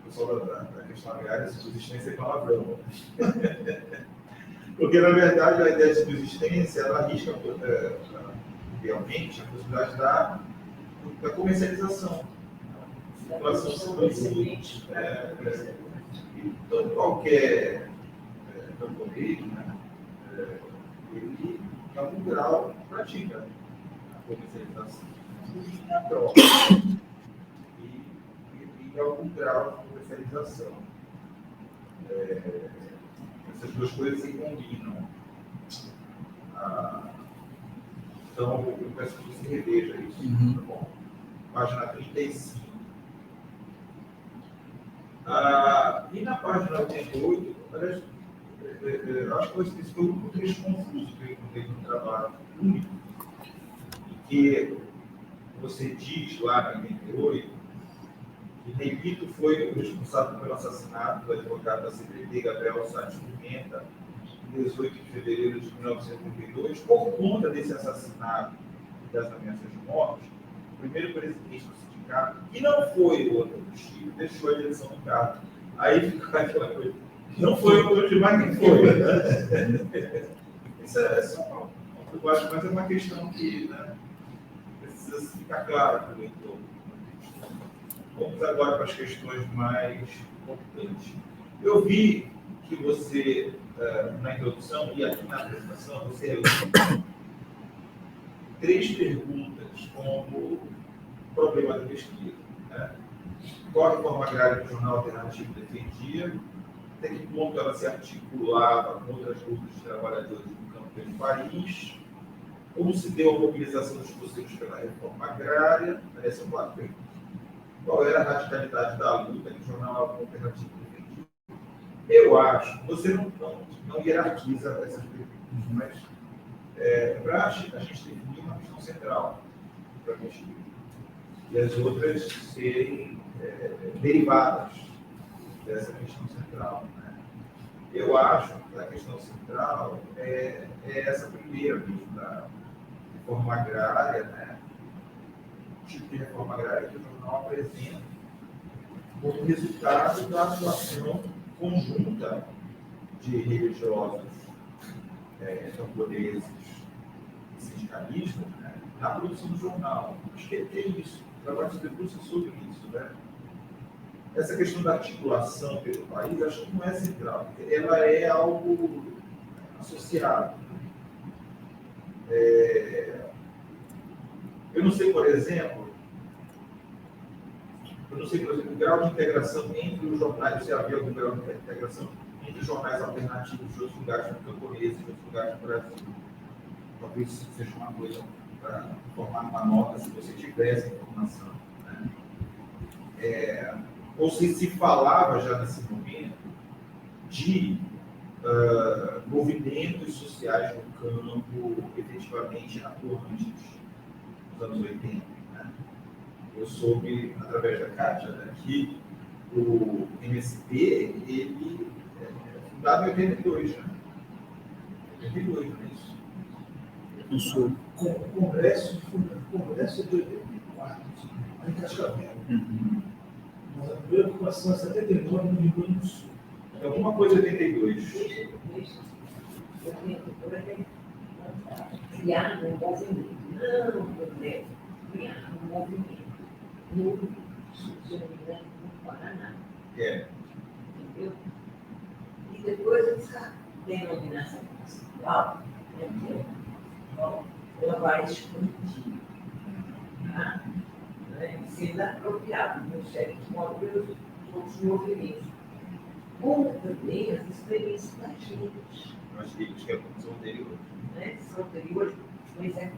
pessoal da questão agrária, subsistência é palavrão. Porque, na verdade, a ideia de subsistência, ela arrisca realmente a possibilidade da comercialização. A população subsistente. Então, qualquer camponeiro, né, ele, em algum grau, pratica a comercialização. a troca e algum grau de comercialização. Essas duas coisas se combinam. Então, eu peço que você reveja isso. Tá bom? Página 35. E na página 88, aliás, eu acho que esse foi um trecho confuso que eu encontrei no trabalho único, que você diz lá em 88 que Negrito foi o responsável pelo assassinato do advogado da CPT, Gabriel Salles Pimenta, em 18 de fevereiro de 1932. Por conta desse assassinato e das ameaças de morte, o primeiro presidente do sindicato, que não foi o outro do Chile, deixou a direção do cargo. Aí fica aquela coisa. Não foi o outro de mais quem foi. Isso é só eu acho, mas é uma questão que, né, precisa ficar clara para o leitor. Vamos agora para as questões mais importantes. Eu vi que você, na introdução e aqui na apresentação, você elenca 3 perguntas como problema da pesquisa. Né? Qual a reforma agrária que o jornal alternativo defendia? Até que ponto ela se articulava com outras lutas de trabalhadores no campo de Paris? Como se deu a mobilização dos possíveis pela reforma agrária? Essa é uma pergunta. Qual era a radicalidade da luta que o jornal alternativo defendia? Eu acho, você não hierarquiza essas perguntas, mas para a gente definir uma questão central para a pesquisa. E as outras serem derivadas dessa questão central. Né? Eu acho que a questão central é essa primeira mesmo, da reforma agrária, né? O tipo de reforma agrária que o jornal apresenta como resultado da atuação conjunta de religiosos, camponeses e sindicalistas, né? Na produção do jornal. Acho que tem isso. O trabalho de debruça sobre isso. Né? Essa questão da articulação pelo país, acho que não é central, porque ela é algo associado. Eu não sei, por exemplo, o grau de integração entre os jornais, se havia algum grau de integração entre os jornais alternativos de outros lugares do camponês, de outros lugares do Brasil. Talvez seja uma coisa para formar uma nota, se você tivesse informação. Né? Ou se falava já nesse momento de movimentos sociais no campo efetivamente atuantes nos anos 80. Né? Eu soube, através da Kátia, né, que o MST ele é fundado em 82. Né? 82, não é isso? No Sul. O Congresso de 84, em Cascavel. Mas a primeira ocupação é 79 no Rio Grande do Sul. É alguma coisa 82. Criar um movimento, não um projeto, criar um movimento no Sul, se não me engano, no Paraná. Entendeu? E depois essa denominação principal, ela vai expandir, tá? Sendo apropriado no certo modo pelos outros movimentos. Como também as experiências das gente. Nós temos que são anteriores. Né? São anteriores, mas é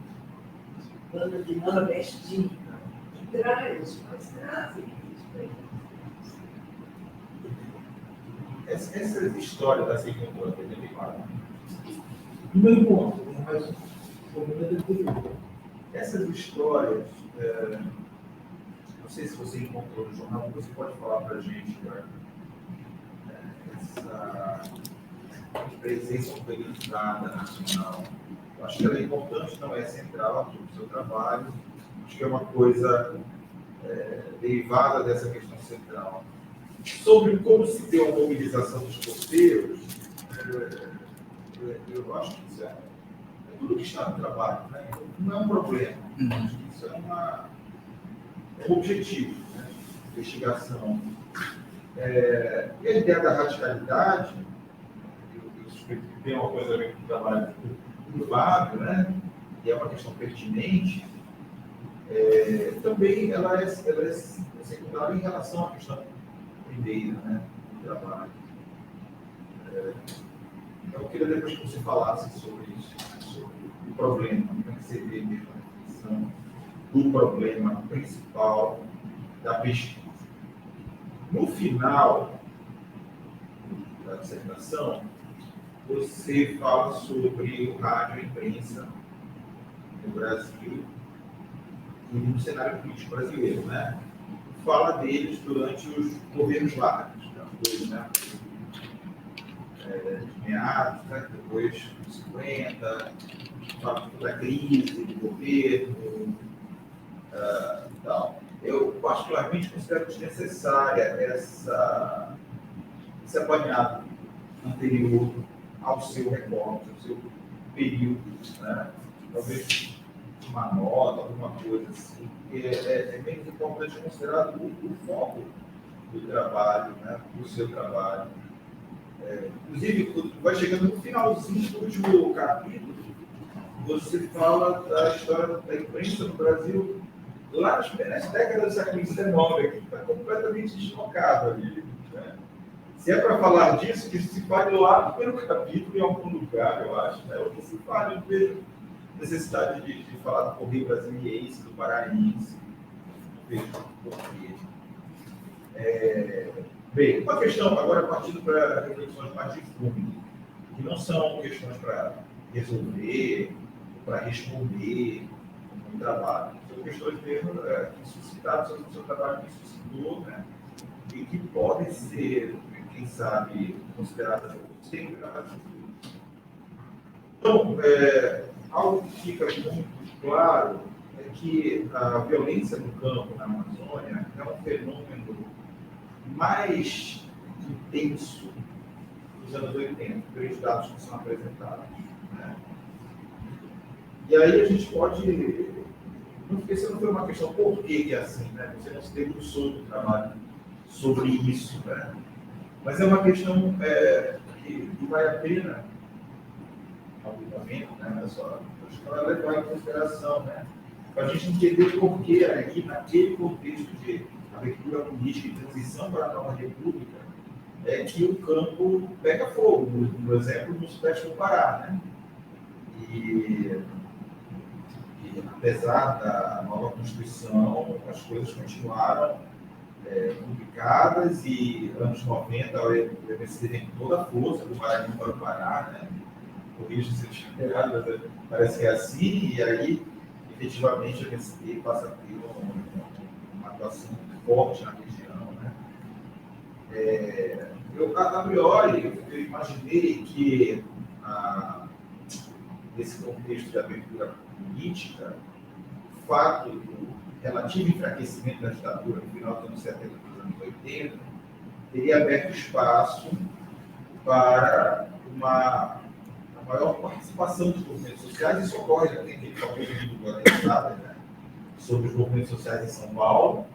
banda de nordestina, que traz, mas trazem essas histórias da agricultura que ele fala. Primeiro ponto, mas o problema é anterior. Essas histórias, não sei se você encontrou no jornal, você pode falar para a gente, né? Essa presença organizada nacional. Eu acho que ela é importante, não é central do seu trabalho, acho que é uma coisa derivada dessa questão central. Sobre como se deu a mobilização dos copeiros, eu acho que isso é tudo que está no trabalho, né? Não é um problema, acho que isso é um objetivo, né? Investigação. E a ideia da radicalidade, eu suspeito que tem uma coisa a ver com o trabalho do Fábio, né? E é uma questão pertinente, também ela é secundária em relação à questão primeira, né, do trabalho. Eu queria depois que você falasse sobre isso, sobre o problema, como é que você vê mesmo a definição do problema principal da pesquisa. No final da dissertação, você fala sobre o rádio e imprensa no Brasil e no cenário político brasileiro, né? Fala deles durante os governos Vargas, né? De meados, né? Depois dos 50, fala da crise do governo, tal. Eu particularmente considero desnecessária esse apanhado anterior ao seu recorte, ao seu período, né? Talvez uma nota, alguma coisa assim, porque é bem importante considerar o foco do trabalho, né? Do seu trabalho. Inclusive, vai chegando no finalzinho do último capítulo, você fala da história da imprensa no Brasil lá nas primeiras décadas do século XIX, que está completamente deslocado ali. Né? Se é para falar disso, que se fale lá no primeiro capítulo, em algum lugar, eu acho. Né? O que se fala, eu vejo necessidade de falar do Correio Brasiliense, do Paraense, não vejo porquê. Bem, uma questão, agora partindo para reflexões mais de fundo, que não são questões para resolver, para responder no trabalho. São questões mesmo que suscitadas sobre o seu trabalho que suscitou, né? E que podem ser, quem sabe, consideradas sempre gravadas. Então, algo que fica muito claro é que a violência no campo, na Amazônia, é um fenômeno mais intenso dos anos 80, pelos dados que são apresentados. Né? E aí a gente pode... Porque isso não foi uma questão por que é assim, né? Você não se debruçou do trabalho sobre isso, né? Mas é uma questão que vale a pena, obviamente, né? Ela levar em consideração, né? Para a gente entender por que aí, naquele contexto de abertura política e transição para a nova república, é que o campo pega fogo, por exemplo, no sudeste do Pará, né? E apesar da nova Constituição, as coisas continuaram complicadas e anos 90 o MST vem com toda a força do Maranhão para o Pará, né? Corrija se eu estiver errado, mas parece que é assim, e aí, efetivamente, o MST passa a ter uma atuação muito forte na região, né? A priori, eu imaginei que nesse contexto de abertura política, o fato do relativo enfraquecimento da ditadura no final dos anos 70 e dos anos 80 teria aberto espaço para uma maior participação dos movimentos sociais. Isso ocorre, já tem aquele capítulo do atentado, né, sobre os movimentos sociais em São Paulo,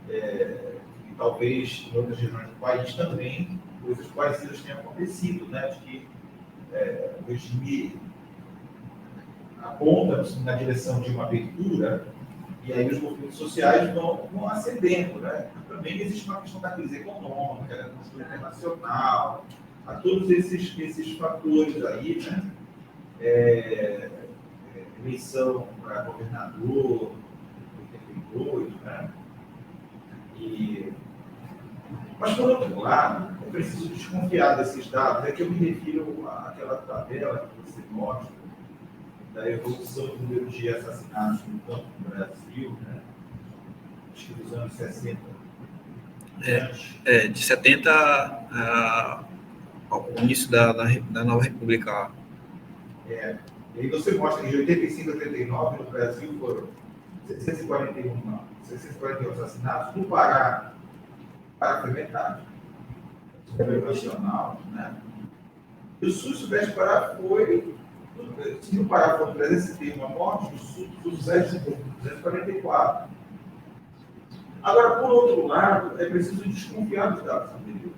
e talvez em outras regiões do país também, coisas parecidas tenham acontecido, né, de que o regime aponta na direção de uma abertura, e aí os movimentos sociais vão ascendendo, né? Também existe uma questão da crise econômica, da conjuntura internacional, a todos esses fatores aí, né? Eleição para governador, 88, né? Mas, por outro lado, é preciso desconfiar desses dados, é que eu me refiro àquela tabela que você mostra, da evolução do número de assassinatos no campo do Brasil, né? Acho que dos anos 60. De 70 ao início da nova república. E aí você mostra que de 85 a 89 no Brasil foram 641 assassinatos. No Pará foi metade. Foi nacional, né? E o sul e sudeste do Pará foi... Se no Pará foram 331 mortes, no sul dos 244. Agora, por outro lado, é preciso desconfiar dos dados anteriores.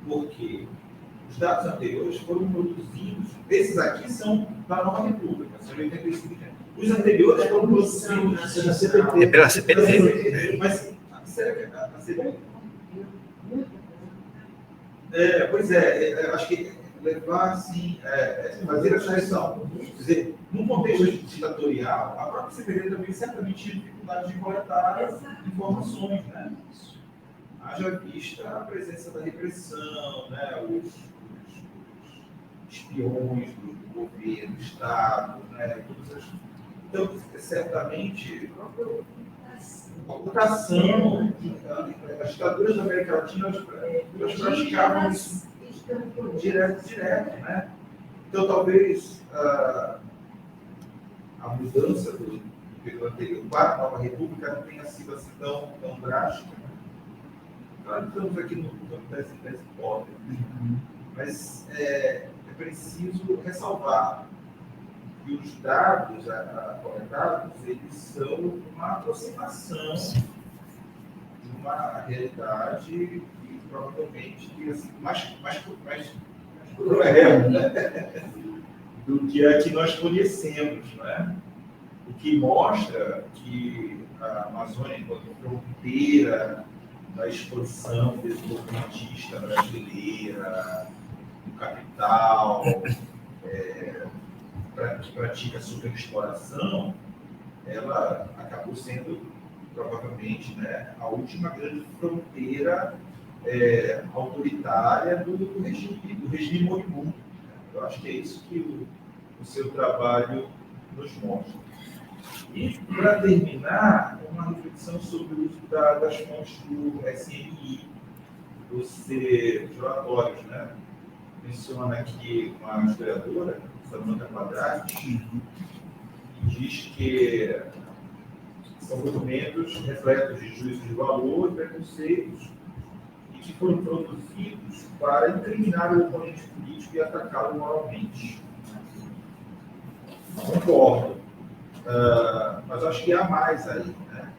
Porque os dados anteriores foram produzidos, esses aqui são da nova república, são de 85 Os anteriores foram produzidos É pela CPT. Mas será que a CPT? Pois é, acho que levar, assim, fazer essa gestão. Quer dizer, num contexto ditatorial, a própria CPT também certamente tinha dificuldade de coletar informações, né? Haja vista a presença da repressão, né? Os espiões do governo, do Estado, né? Então, certamente, a ocultação, as ditaduras da América Latina, elas praticavam isso direto, né? Então, talvez a mudança do período anterior para a Nova República não tenha sido assim tão drástica. Né? Claro que estamos aqui no tese pobre, mas é preciso ressalvar que os dados coletados, eles são uma aproximação de uma realidade que provavelmente tem assim, mais cruel, né? Do que a que nós conhecemos, né? O que mostra que a Amazônia, enquanto fronteira da expansão desenvolvimentista brasileira, do capital, que pratica superexploração, ela acabou sendo, provavelmente, né, a última grande fronteira autoritária do regime moribundo. Eu acho que é isso que o seu trabalho nos mostra. E, para terminar, uma reflexão sobre o uso das fontes do SNI, os relatórios, né? Menciona aqui uma historiadora, Samantha Quadrati, que diz que são documentos repletos de juízos de valor e preconceitos e que foram produzidos para incriminar o oponente político e atacá-lo moralmente. Concordo. Mas acho que há mais aí. Né?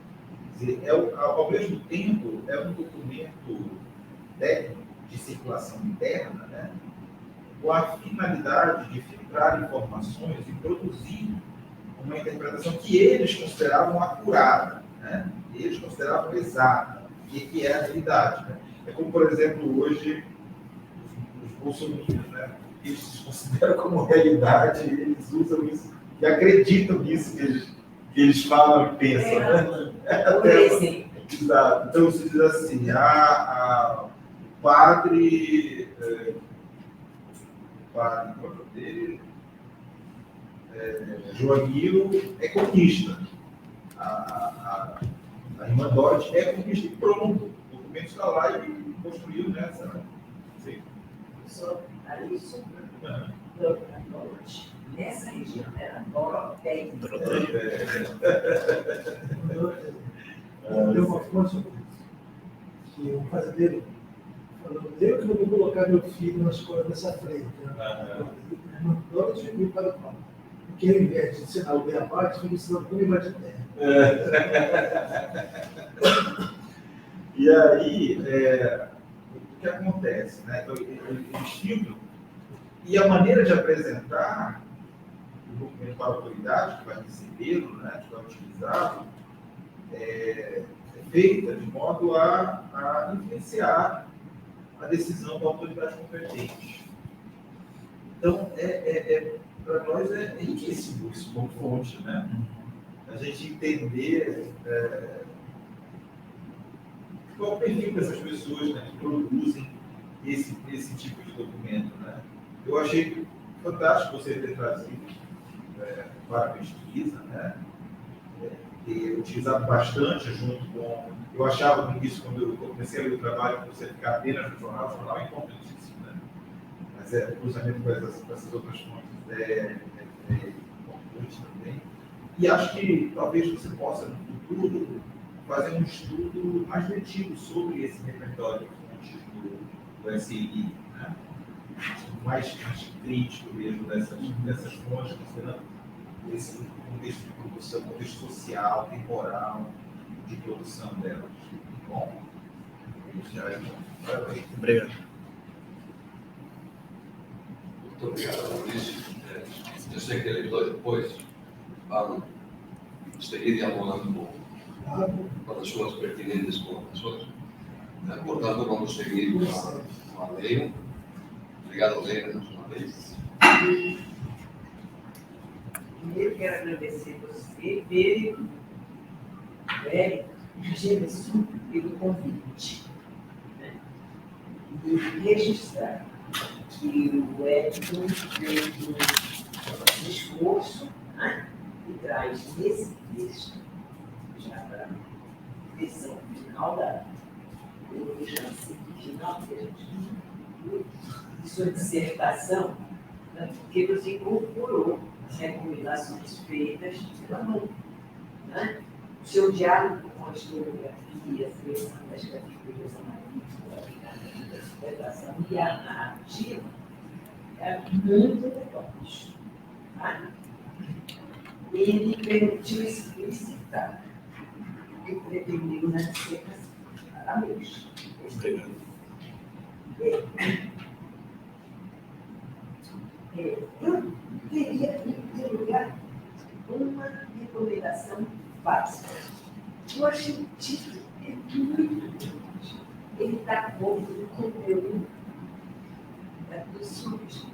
Quer dizer, ao mesmo tempo, é um documento técnico de circulação interna, né? Com a finalidade de filtrar informações e produzir uma interpretação que eles consideravam acurada, né? Eles consideravam exata, que é a realidade. Né? É como, por exemplo, hoje, os bolsonaristas, né? Eles se consideram como realidade, eles usam isso e acreditam nisso que eles falam e pensam. Né? Exato. Então, se diz assim, o padre dele, Joanilo é comunista. A irmã Dorothy é comunista e pronto. O documento está lá e construiu nessa. Sim. Só isso, nessa região era Doroteia. Tem uma fonte que o fazendeiro falou, eu que não vou colocar meu filho na escola dessa freira. Dorothy veio para o pau. Porque ao invés de ensinar o beabá, foi ensinando como invadir terra. E aí, o que acontece? Né? Então, eles filtram. E a maneira de apresentar o documento para a autoridade que vai recebê-lo, né, que vai utilizá-lo, é feita de modo a influenciar a decisão da autoridade competente. Então, para nós é riquíssimo isso como fonte, né? A gente entender qual o perfil dessas pessoas, né, que produzem esse tipo de documento, né? Eu achei fantástico você ter trazido para a pesquisa, né? Ter utilizado bastante junto com... Eu achava no início, quando eu comecei a ler o trabalho, que você ficar apenas no jornal, o jornal é importantíssimo, né? Mas o cruzamento com essas outras fontes é importante também. E acho que talvez você possa, no futuro, fazer um estudo mais letivo sobre esse repertório de fontes do SNI, né? mais crítico mesmo dessas fontes, considerando esse contexto de produção, contexto social, temporal, de produção delas. Bom, já é bom. Obrigado. Muito obrigado, Maurício. Eu sei que ele leu depois, vão seguir dialogando com as suas pertinentes colocações. Portanto, vamos seguir com a Leila. Obrigado, Leila, mais uma vez. Primeiro quero agradecer você, Pedro, Érico e Gerson pelo convite. Né? E registrar que o Érico fez um esforço, né? E traz nesse texto, já para a versão final final de sua dissertação, né? Porque você incorporou as recomendações feitas pela mão. Né? O seu diálogo com a historiografia, a seleção das categorias analíticas, da interpretação e a narrativa é muito relevante. Tá? Ele permitiu explicitar o que pretendeu na dissertação. Parabéns. Obrigado. Eu queria, em primeiro lugar, uma recomendação básica. Eu achei o título muito importante. Ele dá conta do conteúdo dos surtos.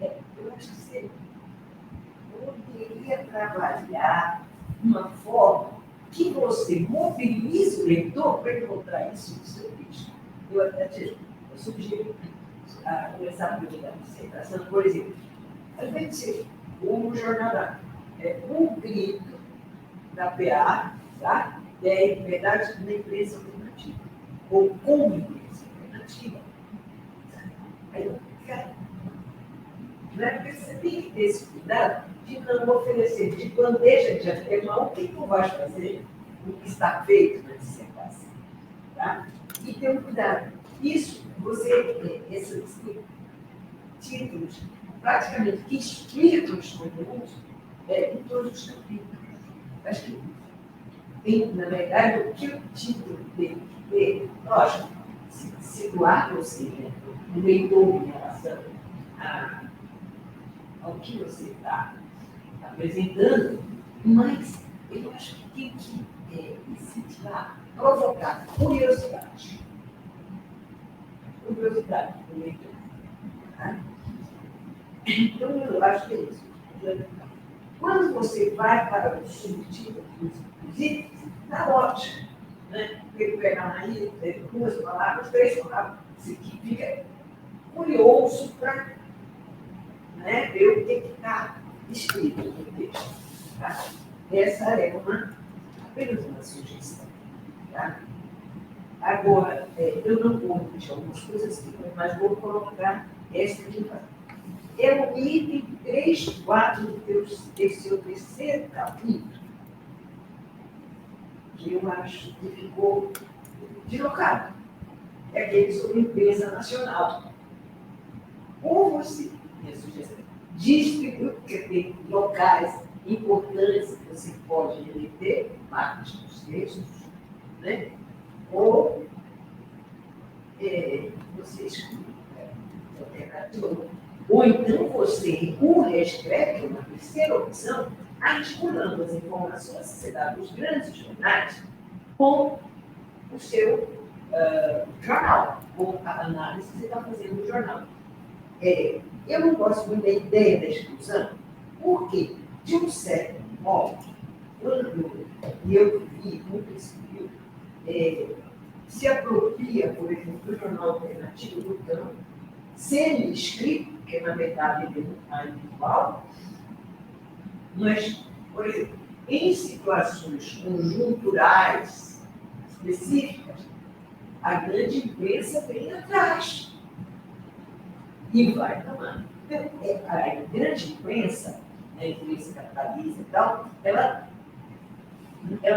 Eu acho que você poderia trabalhar de uma forma que você mobilize o leitor para encontrar isso no seu texto. Eu até sugiro começar a perguntar a dissertação, por exemplo, às vezes o jornal um grito da PA, tá? É verdade na imprensa alternativa, ou como imprensa alternativa. Aí, cara, não é porque você tem que ter esse cuidado de não oferecer de bandeja de antemão o que tu vais fazer, o que está feito na dissertação. Tá? E ter um cuidado. Isso, esses títulos, praticamente que explicam os conteúdos em todos os capítulos. Acho que tem, na verdade, o que o título tem que ter, lógico, situar você, o leitor em relação ao que você está apresentando, mas eu acho que tem que incentivar, provocar curiosidade. Curiosidade do leitor. Tá? Então, eu acho que é isso. Quando você vai para o subtítulo dos itens, está ótimo. Né? Ele pegar aí 2 palavras, 3 palavras, que fica curioso para ver o que está escrito no texto. Tá? Essa é apenas uma sugestão. Tá? Agora, eu não vou repetir algumas coisas aqui, mas vou colocar esta aqui. É o item 3, 4 desse seu terceiro capítulo, que eu acho que ficou deslocado. É aquele sobre imprensa nacional. Ou você, minha sugestão, distribui, porque tem locais importantes que você pode remeter, partes dos textos, né? Ou você exclui alternativa. Ou então você recorre a escreve uma terceira opção, articulando as informações que você dá dos grandes jornais com o seu jornal, com a análise que você está fazendo no jornal. Eu não gosto muito da ideia da exclusão, porque, de um certo modo, quando eu vi muito esse período, se apropria, por exemplo, do jornal alternativo do campo, semi-escrito, porque na verdade ele não está individual, mas, por exemplo, em situações conjunturais específicas, a grande imprensa vem atrás e vai tomar. Então, a grande imprensa, a imprensa capitalista e tal, ela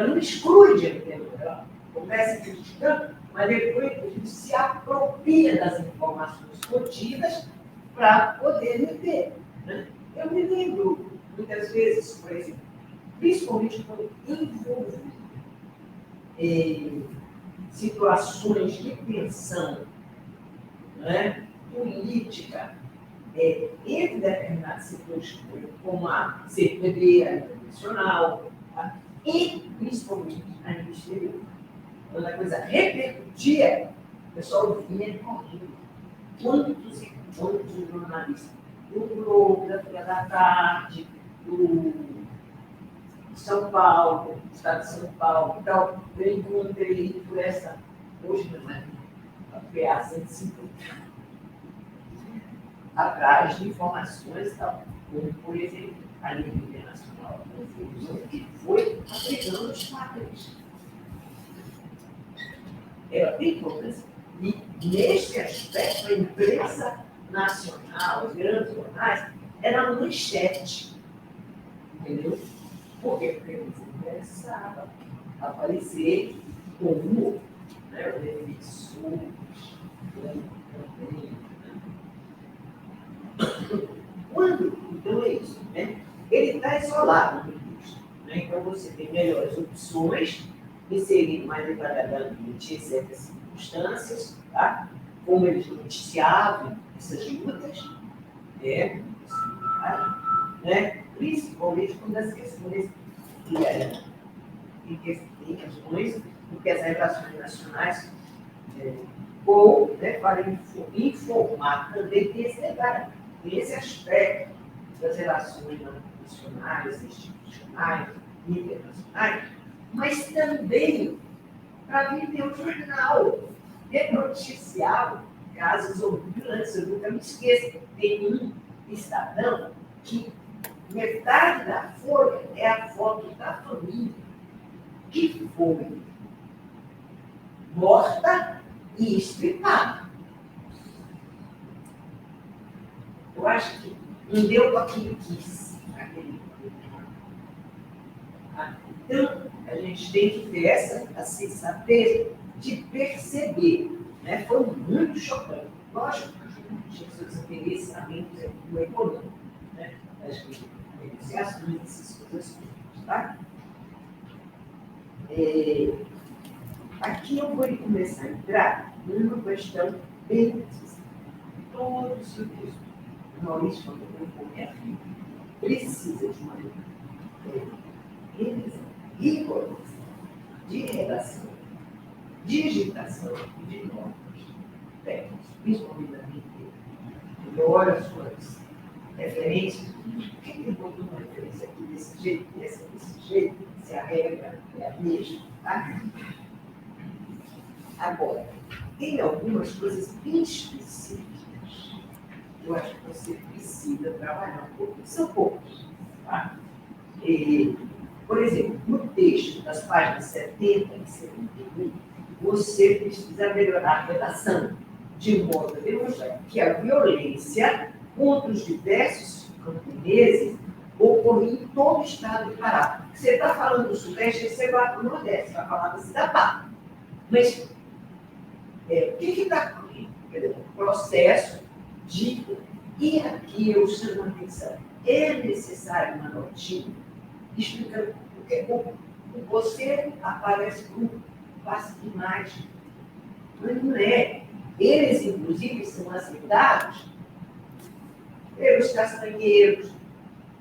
não exclui de antemão, ela começa criticando, mas depois a gente se apropria das informações contidas para poder meter. Né? Eu me lembro, muitas vezes, por exemplo, principalmente quando envolve situações de tensão, né, política, entre determinados setores, como a CPB, a nível nacional, tá? E principalmente a nível exterior. Quando a coisa repercutia, o pessoal vinha correndo. Quantos e quantos jornalistas? Do Globo, da Folha da Tarde, do São Paulo, do Estado de São Paulo. Então, eu encontrei por essa, hoje não é, a PA 150, atrás de informações, tal, como, por exemplo, a nível internacional, que foi aplicando os padrões. Ela tem importância. E, neste aspecto, a imprensa nacional, os grandes jornais, era uma manchete. Entendeu? Por quê? Porque eles interessavam a aparecer como, né, o defensor, Quando, então é isso, né? Ele está isolado no texto, né? Então você tem melhores opções, inserir mais detalhadamente em certas circunstâncias, tá? Como eles noticiavam essas lutas, né? Principalmente quando as questões em questões em que as relações nacionais ou, né, para informar também esse aspecto das relações nacionais, institucionais, internacionais, mas também para vir ter um jornal noticiável, casos ou violências. Eu nunca me esqueço, tem um Estadão que metade da folha é a foto da família que foi morta e estripada. Eu acho que não deu para quem quis aquele. Então, a gente tem que ter essa sensatez de perceber. Né? Foi muito chocante. Lógico que tinha seus interesses também no econômico. Né? As negociações, essas coisas. Tá? Aqui eu vou começar a entrar numa questão bem precisa. Todos os Maurício, quando eu conheço, precisa de uma revisão rigorosa de redação, digitação e de normas técnicas, principalmente da minha vida. Eu olho as suas referências, por que eu boto uma referência aqui desse jeito, essa desse jeito, se a regra é a mesma, tá? Agora, tem algumas coisas bem específicas que eu acho que você precisa trabalhar um pouco. São poucos, tá? Por exemplo, no texto das páginas 70 e 71, você precisa melhorar a redação, de modo a demonstrar que a violência contra os diversos camponeses ocorre em todo o estado do Pará. Você está falando do Sudeste, você vai para o Nordeste, vai falar da Cidapá. Mas o que está aqui? O processo de... E aqui eu chamo a atenção. É necessário uma notinha explicando porque você aparece com passo de imagem. Mas não é. Eles, inclusive, são aceitados pelos castanheiros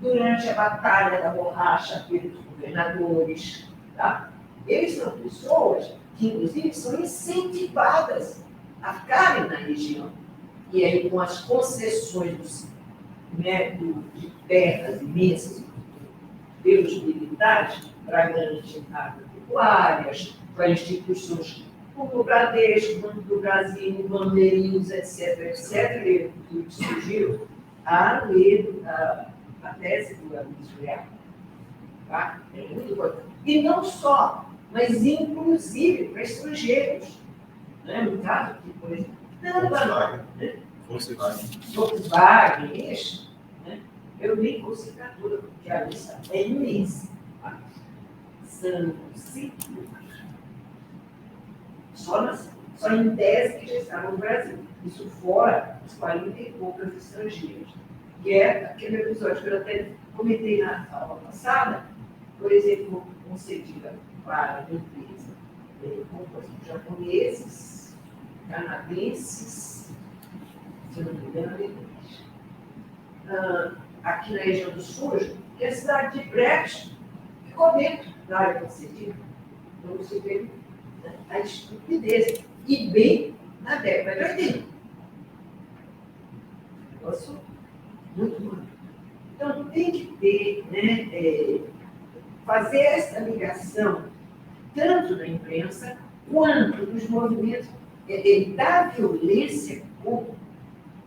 durante a batalha da borracha pelos governadores. Tá? Eles são pessoas que, inclusive, são incentivadas a ficarem na região. E aí, com as concessões de terras imensas pelos militares para grandes agropecuárias, para instituições como o Bradesco, Banco do Brasil, Bandeirinhos, etc., etc., que surgiu a tese do Aloysio Real. Tá? É muito importante. E não só, mas inclusive para estrangeiros. Né? No caso aqui, por exemplo, Volkswagen, isso, né? Eu nem vou citar tudo, porque a lista é imensa. Tá? São 5 só em 10 que já estavam no Brasil. Isso fora os 40 e poucas estrangeiras. Que é aquele episódio que eu até comentei na aula passada, por exemplo, concedida para a empresa composta por japoneses, canadenses, se não me engano, alemães. aqui na região do Sul, que a cidade de Brecht ficou dentro da área concedida. Então você vê a estupidez. E bem na década de 80. Negócio muito bom. Então tem que ter, né, fazer essa ligação tanto na imprensa quanto nos movimentos da violência.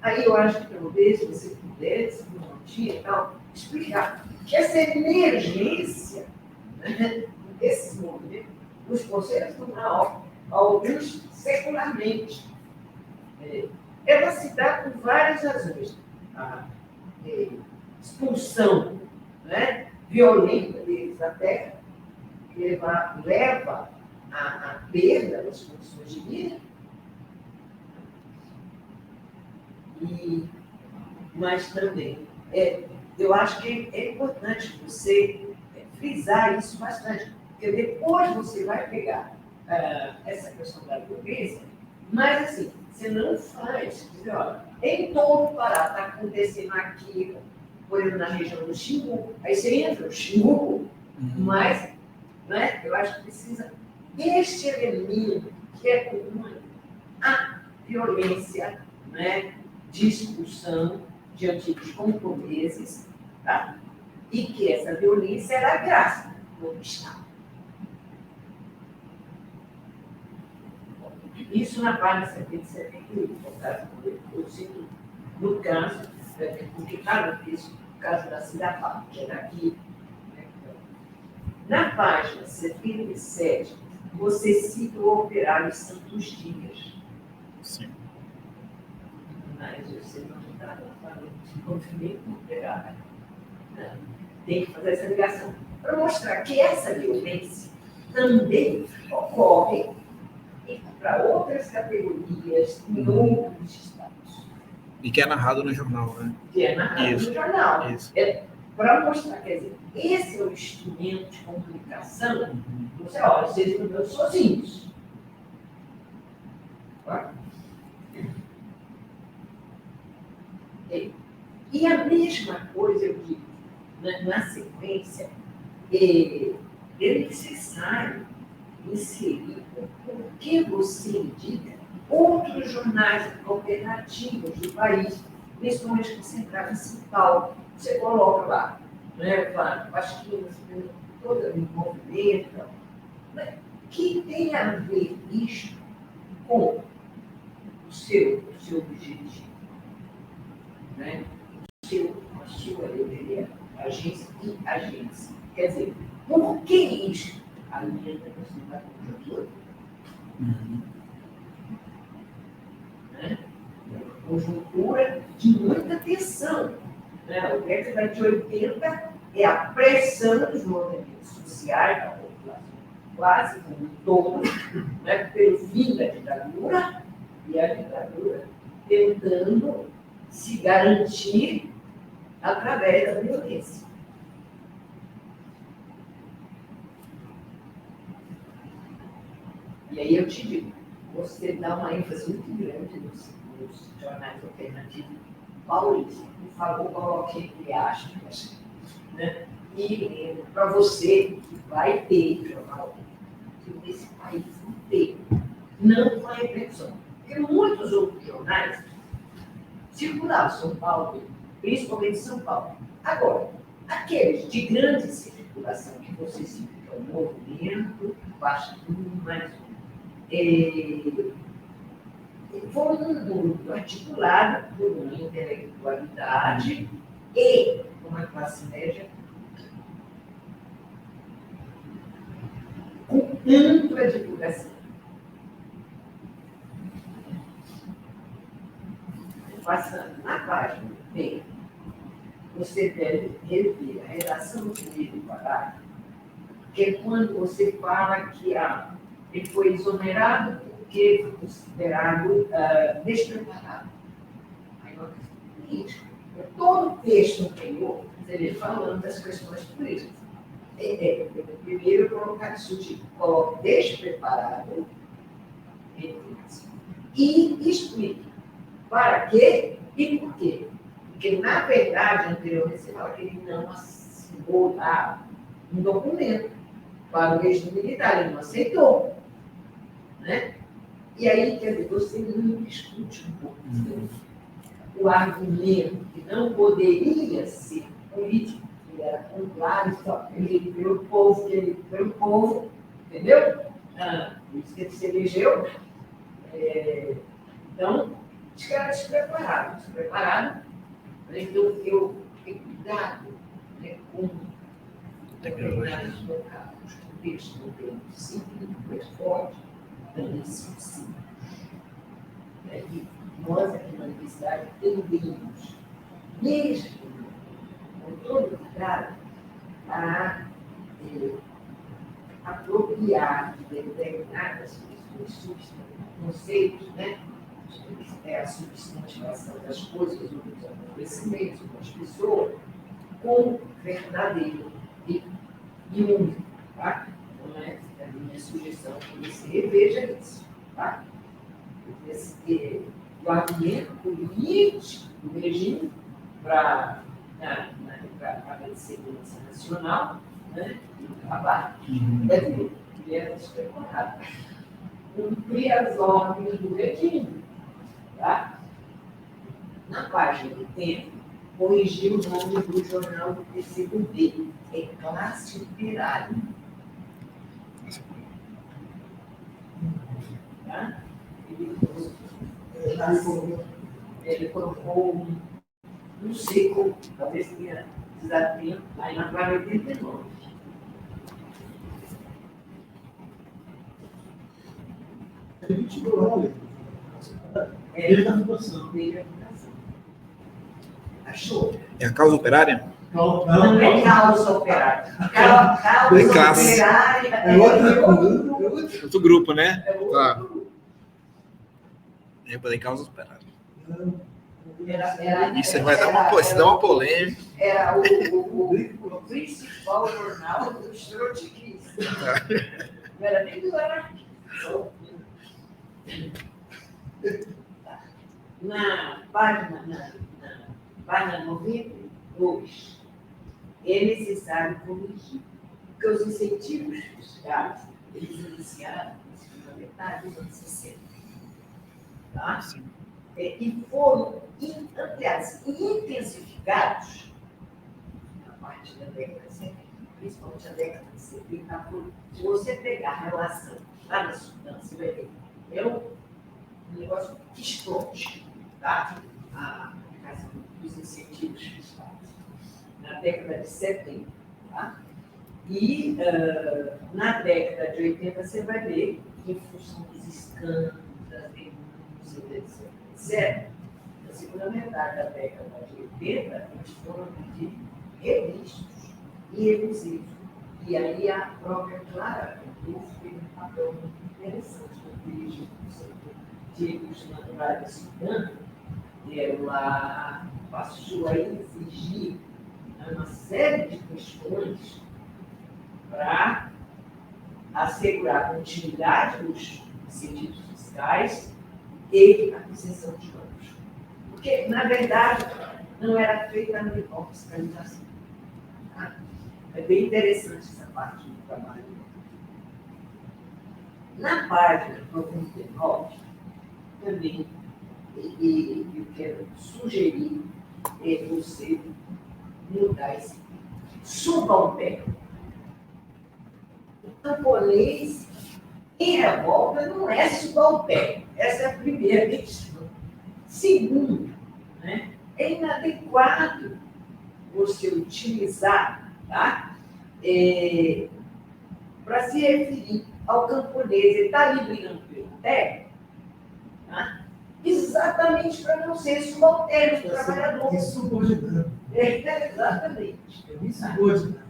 Aí eu acho que talvez você pudesse, não tinha e tal, explicar que essa emergência, né, desses movimentos, os conselhos tribunal, alguns secularmente, ela se dá por várias razões. A expulsão, né, violenta deles da terra, que leva à perda das condições de vida. Mas também, eu acho que é importante você frisar isso bastante, porque depois você vai pegar essa questão da violência, mas assim, você não faz, dizer, olha, em todo o Pará está acontecendo aqui, por exemplo, na região do Xingu, aí você entra no Xingu, mas, né, eu acho que precisa este elemento que é comum à violência, né, de expulsão de antigos camponeses, tá? E que essa violência era graça do Estado. Isso na página 78, eu cito no caso, porque cada vez, o caso da Cidapá, que era aqui. Né? Na página 77, você cita o operário Santos Dias. Sim. Mas você não está falando de movimento operário. Não. Tem que fazer essa ligação para mostrar que essa violência também ocorre para outras categorias em outros estados. E que é narrado no jornal, né? Que é narrado no jornal. Isso. Para mostrar, quer dizer, esse é o instrumento de comunicação. Você, olha, vocês não estão sozinhos. Tá? E a mesma coisa, eu digo, na sequência, é necessário inserir o que você indica outros jornais alternativos do país, principalmente concentrados em São Paulo. Você coloca lá, né, Pasquinhas, todo o movimento, né, que tem a ver isso com o seu objetivo, né? A sua agência e agência. Quer dizer, por que isso? A linha da questão da conjuntura. Né? Conjuntura de muita tensão. Né? A década de 80 é a pressão dos movimentos sociais da população, quase como um todo, né? Pelo fim da ditadura, e a ditadura tentando se garantir através da violência. E aí eu te digo, você dá uma ênfase muito grande nos jornais alternativos paulistas. Por favor, coloque entre aspas, né? E para você que vai ter jornal nesse país inteiro, não vai repercussão. Porque muitos outros jornais circularam São Paulo, principalmente São Paulo. Agora, aqueles de grande circulação que você cita, que é o movimento, Pasquinhas, mais foi um grupo articulado por uma intelectualidade e uma classe média com ampla divulgação. Passando na página B, você deve rever a redação do primeiro parágrafo, que é quando você fala que ele foi exonerado porque foi considerado despreparado. Aí uma questão política. Todo o texto anterior, ele falando das questões políticas. Primeiro, eu colocar isso tipo, coloque despreparado e explique para quê e por quê. Porque, na verdade, anteriormente, você fala que ele não assinou lá um documento para o regime militar, ele não aceitou. Né? E aí, quer dizer, você não discute um pouco o argumento que não poderia ser político, que era claro, só ele pelo povo, entendeu? Por isso que ele se elegeu. Então, os caras despreparados. Então, eu tenho cuidado, né, com determinados locais, o texto não tem simples, forte, também sensível. E nós aqui na universidade tendemos, mesmo com todo cuidado, a apropriar de determinadas questões, conceitos, né? A substantiação das coisas, dos acontecimentos, das pessoas, como verdadeiro e único, tá? Então, a minha sugestão é que você reveja isso, tá? O argumento político do regime para a segurança nacional, né? Acabar. Quer dizer, ele era despreparado. Cumprir as ordens do regime. Tá? Na página 80, corrigir o nome do jornal do PCdoB. É Classe Operária. Tá? Ele colocou, não sei como, talvez tenha desafio, aí na página 89. Ele tirou lá, ele está fundação. Achou? É a causa operária? Não é causa operária. Causa É classe. operária É outra coisa. Outro grupo, né? É outro Tá. grupo. Eu falei causa operária. Era- Isso vai dar uma polêmica. Era o principal jornal dos trotskistas. Não era nem dos anarquistas. Na página 92, é necessário corrigir, porque os incentivos fiscais, eles iniciaram na segunda metade dos anos 60. Tá? E foram, aliás, intensificados na parte da década de 70, principalmente a década de 70. Se você pegar a relação lá na Sudã, você vai ver, é um negócio que explode, tá? A aplicação dos incentivos fiscais na década de 70, tá? E na década de 80 você vai ver que, em função dos escândalos, das denúncias, etc., na segunda metade da década de 80, eles foram revistos e reduzidos. E aí a própria Clara teve um papel muito interessante no dirigir o setor de recursos naturais da Sudã. Ela passou a exigir uma série de questões para assegurar a continuidade dos incentivos fiscais e a concessão de bancos. Porque, na verdade, não era feita a menor fiscalização. Tá? É bem interessante essa parte do trabalho. Na página 99, também, eu quero sugerir você mudar esse subalterno. O camponês em revolta não é subalterno. Essa é a primeira questão. Segundo, né, é inadequado você utilizar, tá, para se referir ao camponês, ele está ali brigando pelo terra, tá, exatamente para não ser subalterno, trabalhador. Insubordinado. Exatamente. Insubordinado.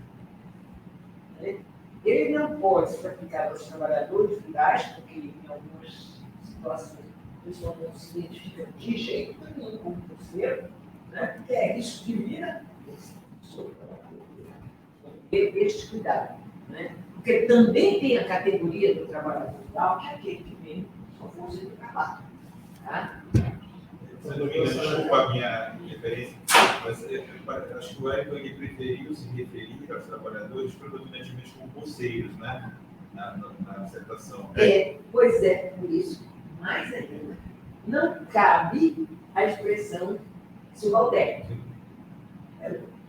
Ele não pode se aplicar aos trabalhadores rurais, porque em algumas situações o pessoal não se identifica de jeito nenhum como terceiro, né? Porque é risco de vida. Este cuidado, né? Porque também tem a categoria do trabalhador rural, que é aquele que vem com força de trabalho. Tá? Desculpa a minha referência, mas acho que o Wellington ele preferiu se referir aos trabalhadores predominantemente como bolseiros, né? Na dissertação. Pois é, por isso, mais ainda, não cabe a expressão subalterno.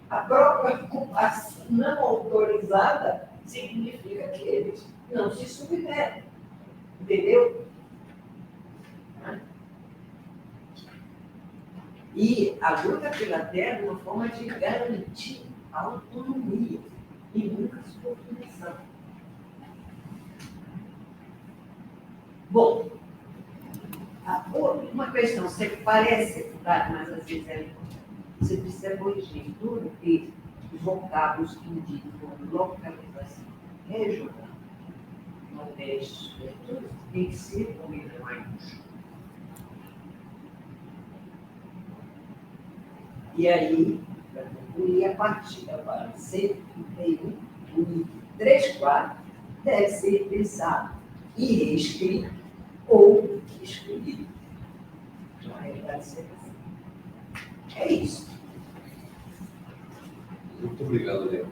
A própria ocupação não autorizada significa que eles não se submetem. Entendeu? E a luta pela terra é uma forma de garantir a autonomia e nunca a subordinação. Bom, uma questão, você parece secundária, mas às vezes é importante. Você precisa corrigir tudo que os vocábulos que indicam localização regional, nordeste, tudo tem que ser com mais. E aí, para concluir, a partida para 131, o item 3.4 deve ser pensado e reescrito ou excluído. Então, a realidade será assim. É isso. Muito obrigado, Leo.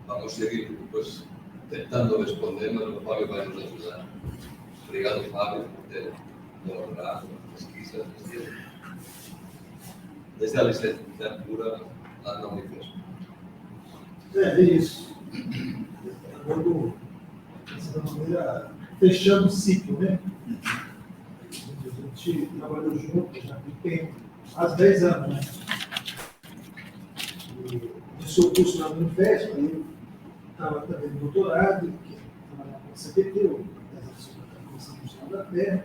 Vamos seguir depois tentando responder, mas o Fábio vai nos ajudar. Obrigado, Fábio, por ter colaborado na pesquisa. Desde a licenciatura lá na Unifesp. É isso. Agora, dessa maneira, fechando o ciclo, né? A gente trabalhou junto já tem há 10 anos, né? Iniciou o curso na Unifesp, aí estava também no doutorado, que trabalhava com a CPT, da Comissão Nacional da Terra,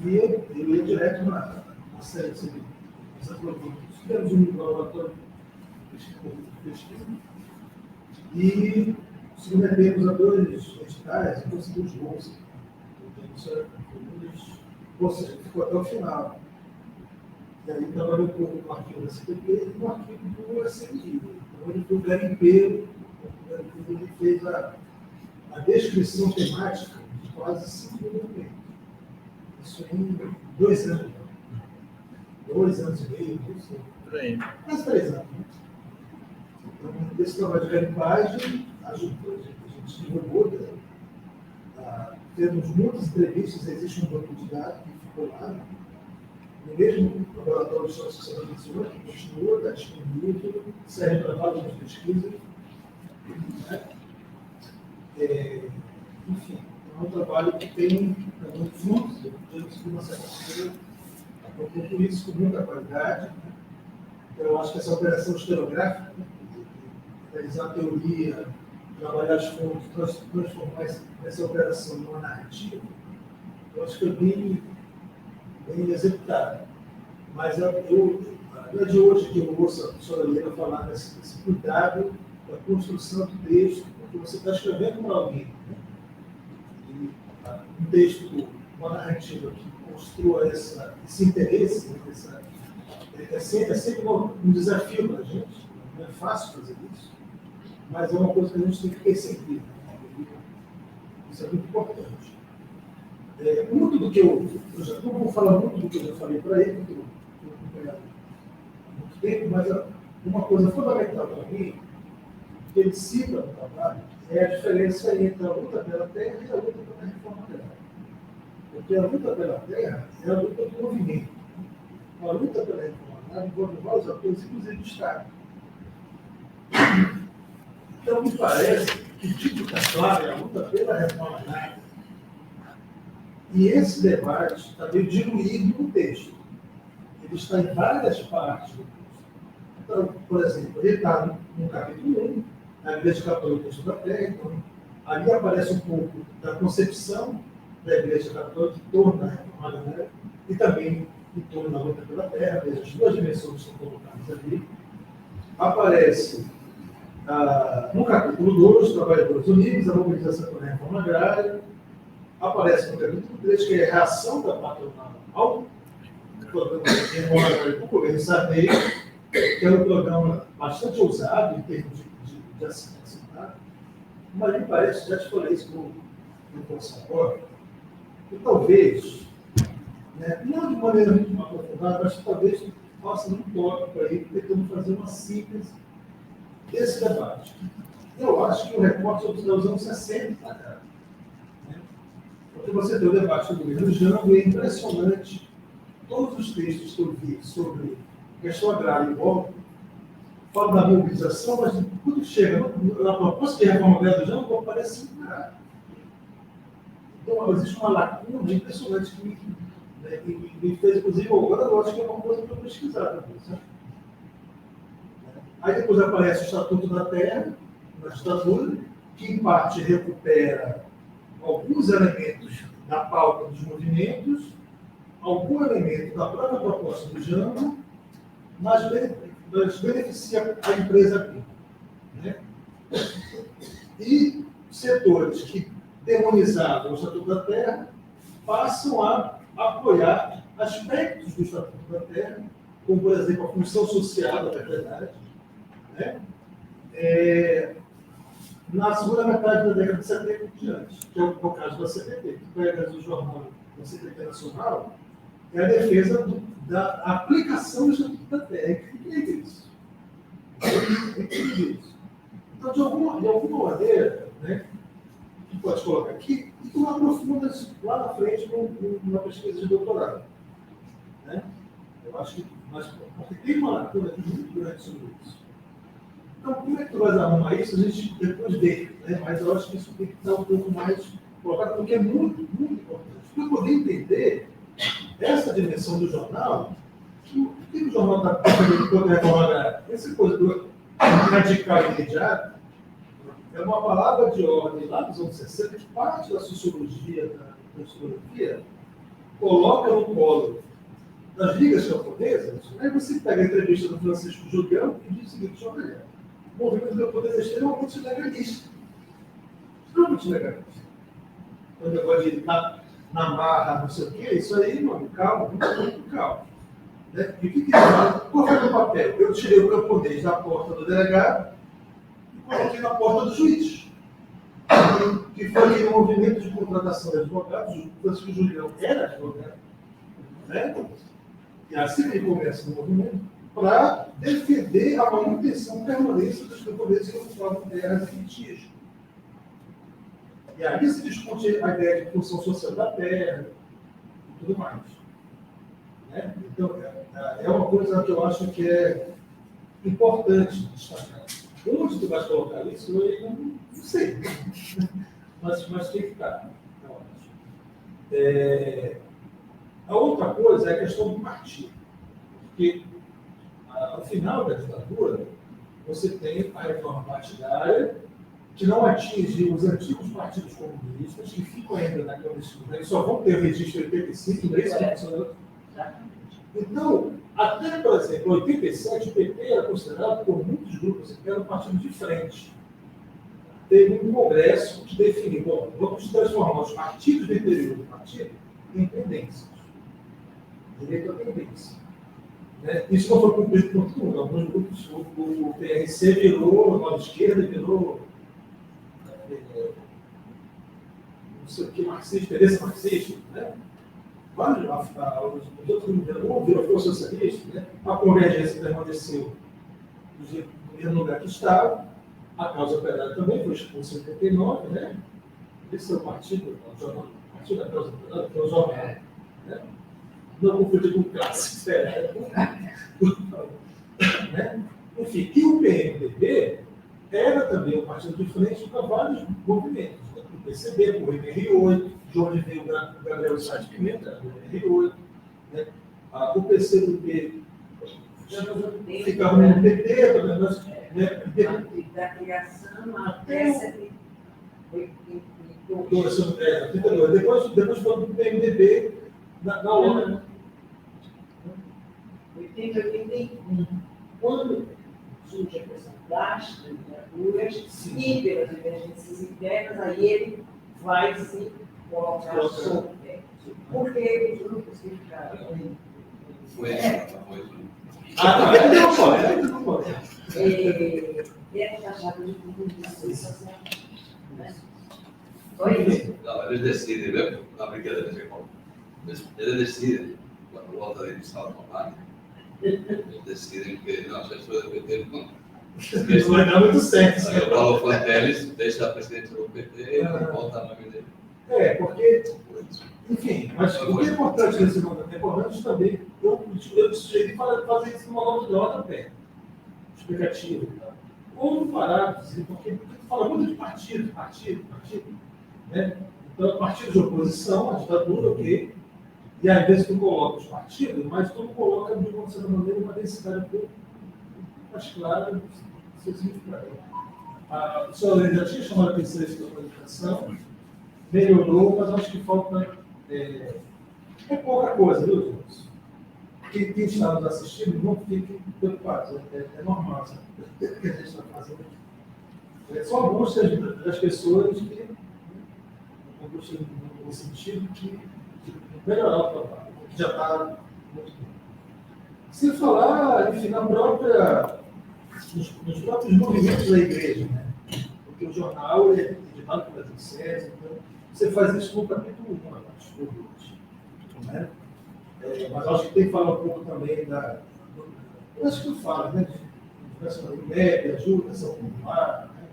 e eu ia direto na série de CPT. Tivemos um laboratório de pesquisa e submetemos a 2 editais e conseguimos bolsa. Ou seja, ficou até o final. E aí trabalhou um pouco no arquivo da CPT e no arquivo do SMI. Então ele foi o garimpeiro, ele fez a descrição temática de quase 5 mil documentos. Isso em 2 anos. 2 anos e meio, Por aí. quase 3 anos. Né? Então, esse trabalho de garimpagem ajudou, a gente divulgou, temos muitas entrevistas, existe um banco de dados que ficou lá, no mesmo laboratório de Sociedade Nacional, que continua, está disponível, serve para várias pesquisas. Né? Enfim, é um trabalho que tem muitos frutos, de uma certa maneira. Eu concluí isso com muita qualidade. Né? Eu acho que essa operação historiográfica, né? Realizar a teoria, trabalhar as fontes, transformar essa operação numa narrativa, eu acho que é bem executada. Mas não é de hoje que eu ouço a professora Helena falar desse cuidado da construção do texto, porque você está escrevendo para alguém. Né? E um texto, uma narrativa que construa esse interesse, né? É sempre um desafio para a gente, não é fácil fazer isso, mas é uma coisa que a gente tem que perseguir. Né? Isso é muito importante. Muito do que eu já não vou falar muito do que eu já falei para ele, porque eu acompanhado há muito tempo, mas uma coisa fundamental para mim, que ele cita no trabalho, é a diferença entre a luta pela terra e a luta pela reforma agrária. Porque a luta pela terra é a luta do movimento. A luta pela reforma agrária envolve vários atores, inclusive o Estado. Então, me parece que o título está claro é a luta pela reforma agrária. E esse debate está meio diluído no texto. Ele está em várias partes do texto. Então, por exemplo, ele está no capítulo 1, a Igreja Católica da Terra, então, ali aparece um pouco da concepção da Igreja Católica em torno da reforma agrária e também em torno da luta pela terra, as 2 dimensões são colocadas ali. Aparece no capítulo 2, Trabalhadores Unidos, a mobilização pela reforma agrária. Aparece no capítulo 3, que é a reação da patronal ao programa de reforma agrária do governo Sarney, que é um programa bastante ousado em termos de assinação. Mas me parece, já te falei isso no curso agora, que talvez né? Não de maneira muito aprofundada, mas talvez faça um toque para ele, tentando fazer uma síntese desse debate. Eu acho que o recorte dos anos 60, né? Porque você tem o debate do governo Jango, e é impressionante todos os textos que eu vi sobre questão agrária e golpe, falam da mobilização, mas quando chega na proposta de reforma agrária do Jango, aparece nada. Então, existe uma lacuna impressionante que me fez, inclusive, agora eu acho que é uma coisa para eu pesquisar depois, né? Aí depois aparece o Estatuto da Terra, na ditadura, que em parte recupera alguns elementos da pauta dos movimentos, algum elemento da própria proposta do Jango, mas beneficia a empresa agrícola, né? E setores que demonizavam o Estatuto da Terra passam a apoiar aspectos do Estatuto da Terra, como, por exemplo, a função social da propriedade, né? Na segunda metade da década de 70 e diante, que é o caso da CPT, que pega o jornal da CPT Nacional, é a defesa da aplicação do Estatuto da Terra. O que é isso? Então, de alguma maneira, né, que pode colocar aqui, e tu aprofunda lá na frente numa pesquisa de doutorado. Né? Eu acho que, porque tem uma lacuna aqui muito grande sobre isso. Então, como é que tu vai arrumar isso? A gente depois vê, né? Mas eu acho que isso tem que estar um pouco mais colocado, porque é muito, muito importante. Para eu poder entender essa dimensão do jornal, o que o jornal está fazendo contra a reforma agrária? Essa coisa do radical e imediato é uma palavra de ordem lá dos anos 60, que parte da sociologia, da sociologia, coloca no colo das ligas camponesas. Aí você pega a entrevista do Francisco Julião e diz o seguinte: olha, o movimento camponês é extremamente legalista. Extremamente legalista. O negócio de estar na marra, não sei o quê, isso aí, mano, calma, muito calma. Né? E o que ele fala? Qual foi o papel? Eu tirei o camponês da porta do delegado e coloquei na porta do juiz. Que foi aquele movimento de contratação de advogados. O Francisco Julião era advogado. Né? E assim ele começa no movimento para defender a manutenção permanência dos camponeses que ocupavam terras e litígios. E aí se discute a ideia de função social da terra e tudo mais. Né? Então, é uma coisa que eu acho que é importante destacar. Onde tu vai colocar isso, eu não sei. Mas tem que estar. Eu acho. A outra coisa é a questão do partido. Porque, ao final da ditadura, você tem a reforma partidária, que não atinge os antigos partidos comunistas, que ficam ainda na clandestinidade, só vão ter registro em 85, não é isso? Então, até, por exemplo, em 87, o PT era considerado por muitos grupos que era um partido de frente. Teve um congresso que definiu: bom, vamos transformar os partidos do interior do partido em tendências. Direito à tendência. Né? Isso não foi cumprido por todo mundo. Alguns grupos, o PRC virou, a Nova Esquerda virou, não sei o que, marxista, tendência marxista, né? Vários, os outros não virou socialista, né? A convergência permaneceu no mesmo lugar que estava, a causa operária também foi expulsa em 79, né? Esse é o partido da causa operária, que é o jornal. Né? Não confundir com classe, né? Enfim, e o PMDB era também um partido de frente para vários movimentos. Né? O PCB, o MR8, de onde veio o Gabriel Sá de Pimenta, o MR8. Né? O PCdoB ficava no PT, né? Da criação até 32. Depois foi do PMDB na ONU. 80, 81. Quando surge a questão das candidaturas e pelas divergências internas, aí ele vai se colocar sobre. Porque os grupos que ficaram. Foi. Não pode. É taxado de condições sociais. Só isso. Não, eles decidem, né? Na brincadeira, você compra. Eles decidem, quando volta de salto online, eles decidem que, não, se isso é do PT, não. Isso vai dar muito certo. Aí o Paulo Flanteles deixa a presidência do PT e volta na vida dele. Porque, enfim, mas o que é importante nesse momento? É importante também, eu sugeri fazer isso numa nova de ordem também, explicativa. Ou parar, porque tu fala muito de partido, né? Então, partido de oposição, a ditadura, ok, e às vezes tu coloca os partidos, mas tu coloca de uma certa maneira uma densidade um pouco mais clara do seu significado. A senhora já tinha chamado a atenção isso da comunicação, melhorou, mas acho que falta pouca coisa, viu, gente? Quem está nos assistindo, não fiquem preocupados, é normal, sabe? O que a gente está fazendo aqui. São algumas das pessoas que, no sentido de melhorar o trabalho, que já está muito bem. Se falar, enfim, nos próprios movimentos da igreja, né? Porque o jornal é editado pelas dioceses, então você faz isso no capítulo 1, acho, ou 2, né? Mas acho que tem que falar um pouco também eu acho que eu falo, né? De média, ajuda, ação popular, né?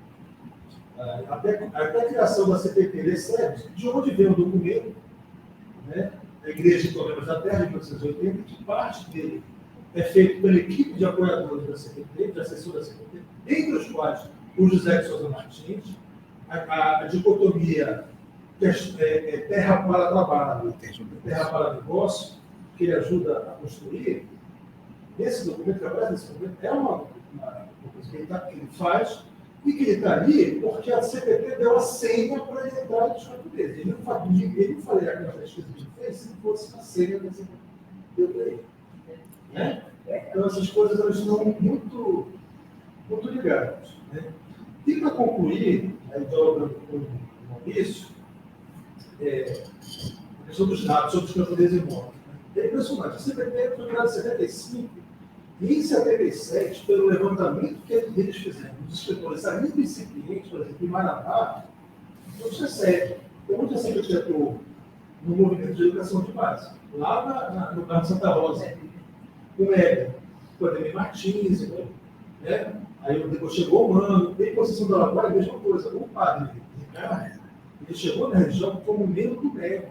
Até a criação da CPT serve de onde vem o documento, né? A Igreja de Problemas da Terra, de 1980, que parte dele é feito pela equipe de apoiadores da CPT, de assessor da CPT, entre os quais o José de Souza Martins, a dicotomia terra para trabalho, terra para negócio, que ele ajuda a construir. Esse documento, que aparece nesse documento, é uma coisa que ele faz e que ele está ali porque a CPT deu a senha para ele entrar nos portugueses. Ele não faria aquela pesquisa que ele fez se fosse a senha da CPT deu para ele. Né? Então, essas coisas elas estão muito ligadas. Né? E para concluir, dialogando com o Maurício, a questão dos dados sobre os camponeses e mortos. É impressionante. A CPT foi criada em 75 e em 77, pelo levantamento que eles fizeram, os escritores ainda incipientes, por exemplo, em Marabá, não tinha sede. Onde a CPT atuou? No movimento de educação de base, lá no bairro Santa Rosa, com o Éder, com o Ademir Martins, né? Aí depois chegou o Mano, em Conceição do Araguaia, a mesma coisa. O padre Ricardo, ele chegou na região como membro do MEC,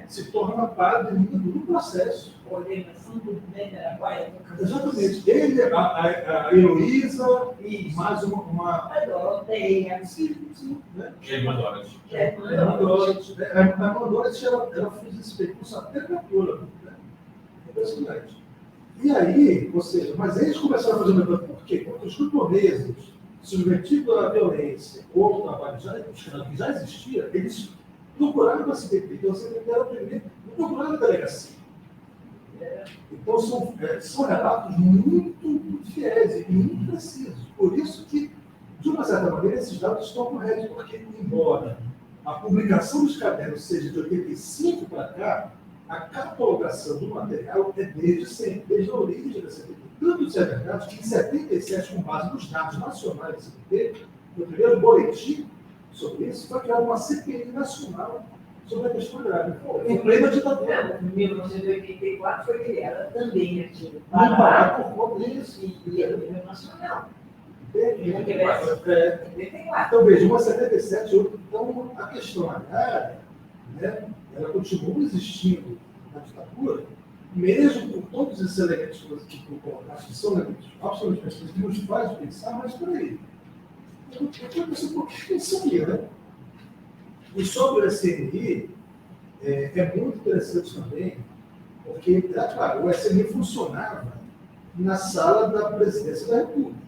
se torna padre no processo. Ordenação do MEC Araguaia. Exatamente. Ele, a Heloísa, e mais uma. A Doroteia. Sim, né? Irmã Dorothy. A Dorothy, ela fez esse percurso até captura, né? Impressionante. E aí, ou seja, mas eles começaram a fazer uma coisa, por quê? Porque os camponeses, submetidos à violência ou ao trabalho que já existia, eles procuraram a CPT. Então, a CPT era o primeiro, não procuraram a delegacia. Então, são relatos muito fiéis e muito precisos. Por isso que, de uma certa maneira, esses dados estão corretos, porque, embora a publicação dos cadernos seja de 85 para cá, a catalogação do material é desde sempre, desde a origem da CPT. Tanto isso é verdade que, em 77, com base nos dados nacionais da CPT, no primeiro boletim sobre isso, foi criada uma CPI nacional sobre a questão agrária. Em plena ditadura. Em 1984 foi criada também aqui no Pará Pará, por conta disso. e é do nível nacional. Então, veja, uma 77, outra. Então, a questão agrária, né, ela continua existindo na ditadura, mesmo com todos esses elementos que tu colocaste, que são elementos absolutamente precisos, que nos faz pensar, mas por aí. Eu penso um pouquinho nisso aqui, né? E sobre o SNI, é muito interessante também, porque, claro, o SNI funcionava na sala da presidência da República.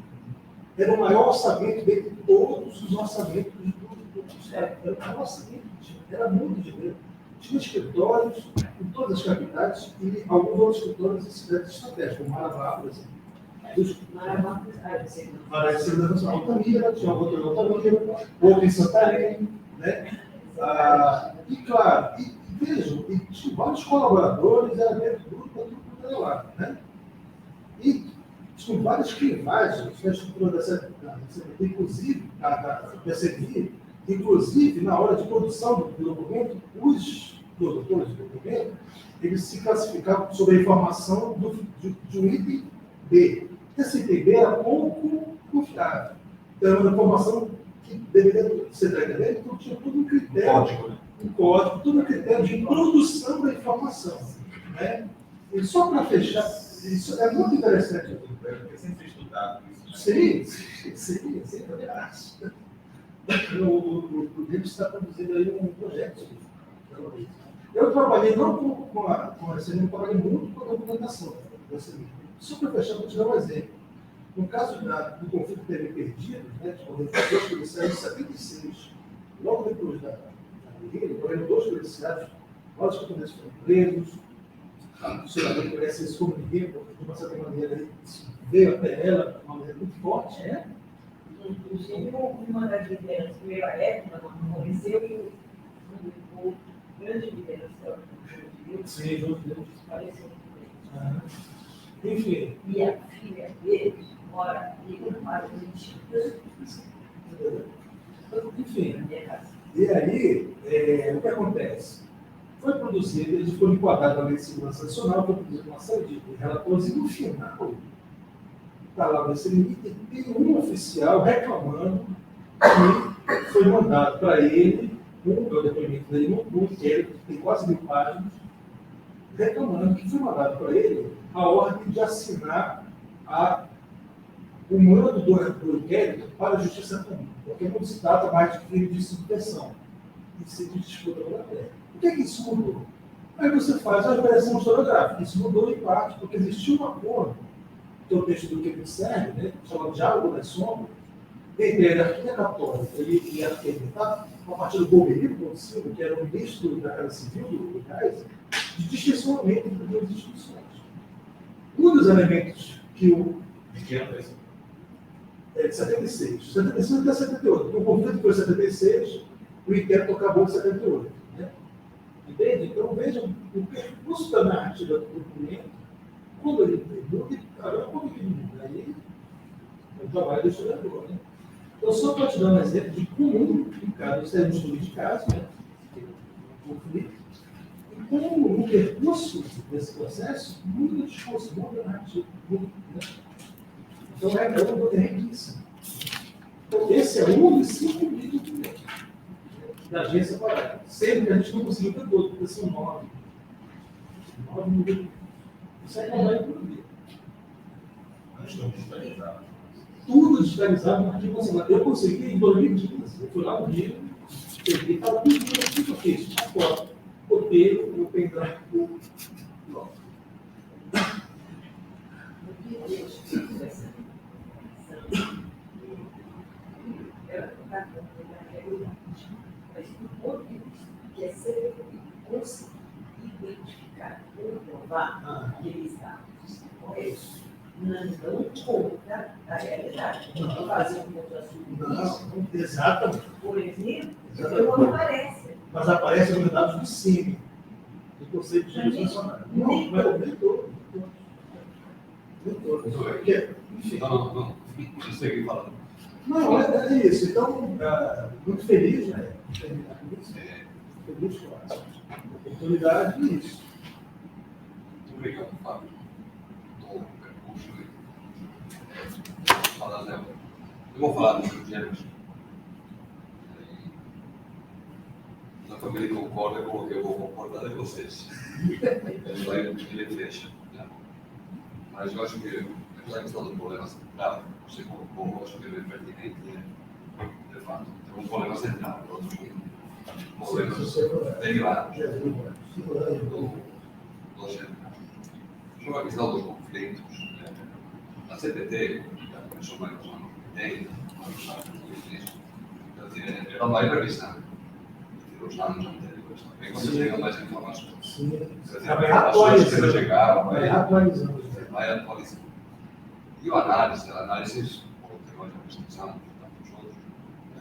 Era o maior orçamento dentre todos os orçamentos do Estado. Era o maior orçamento, era muito dinheiro. Tinha escritórios em todas as capitais e alguns outros escritórios em cidades estratégicas, como Marabá, por exemplo. Parece da Altamira, tinha outro em Altamira, outro em Santarém, né? E claro, vejam, e tinha vários colaboradores, era dentro do grupo, tudo lá, né? E tinham várias clivagens na estrutura da CPT, inclusive, da PCD, inclusive, na hora de produção do documento, os produtores do documento, eles se classificavam sobre a informação de um item B. Esse item B era pouco confiável. Então, era uma informação que deveria ser entendida, então tinha todo um critério, Código, né? um código, todo um critério de produção da informação. Né? E só para fechar, isso é muito interessante. Eu sempre estudado isso. Sim, também acho. O David está produzindo aí um projeto sobre isso. Eu trabalhei não com a SNI, eu trabalhei muito com a documentação da SNI. Só para fechar, vou te dar um exemplo. No caso do conflito que teve perdido, né, dois policiais em 76, logo depois da guerrilha, morreram 2 policiais, vários camponeses foram presos, o senador conhece isso como ninguém, porque de uma certa maneira ele veio até ela de uma maneira muito forte, né? Inclusive, uma das lideranças, primeira época, quando morreu, e o grande liderança do Sim, junto deles. faleceu também. Enfim, E a filha dele mora aqui no Mário Antigo. enfim. E aí, o que acontece? Foi produzido, eles foram enquadrados na Lei de Segurança Nacional, foi produzido uma série de relatores, e no final, está lá nesse limite, tem um oficial reclamando que foi mandado para ele, o depoimento dele, um inquérito que tem quase 1000 páginas, reclamando que foi mandado para ele a ordem de assinar o mando do inquérito para a Justiça Comum, porque não se trata mais de crime de subversão, e sim de disputa pela terra. O que é que isso mudou? Aí você faz a operação historiográfica. Isso mudou em parte porque existiu um acordo, que é o texto do que serve, né, chamado Diálogo das Sombras, entre a hierarquia católica e a hierarquia militar, a partir do Golbeiro Ponte Silva, que era o ministro da Casa Civil do Kaiser, de distincionamento entre duas instituições. Um dos elementos que o De que ano é isso? de 76. 76 até 78. O conflito foi em 76, o inquérito acabou em 78. Né? Entende? Então, veja o percurso da narrativa do documento, quando ele terminou, caramba, como que muda? Aí, o trabalho do historiador. Né? Então, só para te dar um exemplo de como, em caso, isso é um estudo de caso, né? O conflito, e como no percurso desse processo, muda o discurso, muda a narrativa, muda, né? Então, é riquíssimo. Então, esse é um dos 5 livros da agência Parada. Sempre que a gente não conseguiu ter todo, porque são 9. 9 mil. Isso é trabalho por dia. Nós estamos digitalizados. Tudo digitalizado no arquivo nacional. Eu consegui em 2015. Eu fui lá no Rio, peguei, estava tudo que eu fiz. A foto, roteiro, o pendrive, tudo. Mas do ponto de vista que é ser conseguir identificar, comprovar que ele está correto, não conta a realidade. Não fazer um contra-assunto. Não, exatamente. Por exemplo, Exatamente. não aparece. Mas aparece os dados do CIMI, do Conselho de Justiça Nacional. Não, mas eu nem todo. Enfim. Não. Deixa eu seguir falando. Não, é isso. Então, muito feliz, né? Feliz com a oportunidade e isso. Muito obrigado, Fábio. Do percurso. Eu vou falar dos gêneros. Na família concorda com o que eu vou concordar de vocês. Ele fecha. Né? Mas eu acho que, apesar de todo o problema central, você colocou, eu acho que ele é pertinente, né? De fato. Tem um problema central, outros problemas derivados do gênero. Sobre a questão dos conflitos, a CPT, a Comissão de Nação tem, ela vai revisar os anos anteriores. Também quando você tenha mais informações. Vai atualizando. Vai atualizando. E a análise, como tem hoje a distinção, tantos outros,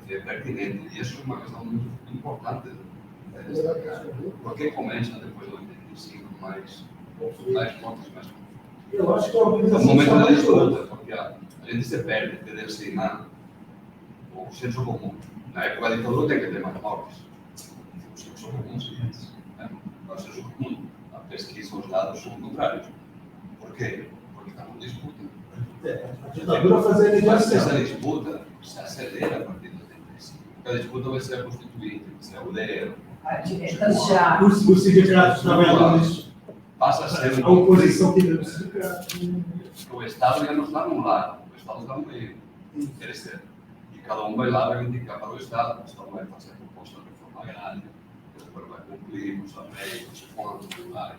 é pertinente. E isso é uma questão muito importante. Porque começa depois do 85, mais pontos, mais. Eu acho que é É um momento da disputa, porque a gente se perde de designar o senso comum. Na época da ditadura tem que ter mais mortes. O senso comum, sim. Mas a pesquisa, os dados são contrários. Por quê? Porque está uma disputa. A ditadura fazia mediação. Essa disputa se acelera a partir de 85. Porque a disputa vai ser a Constituinte, vai ser a UDR. A direta já. Os sindicatos trabalhadores, Passa a ser a oposição pediu os sindicatos. o Estado já não está num lado, o Estado está no meio. Quer dizer, e cada um vai lá reivindicar para o Estado vai fazer a proposta de reforma agrária, depois vai cumprir com os meios, quanto, vai.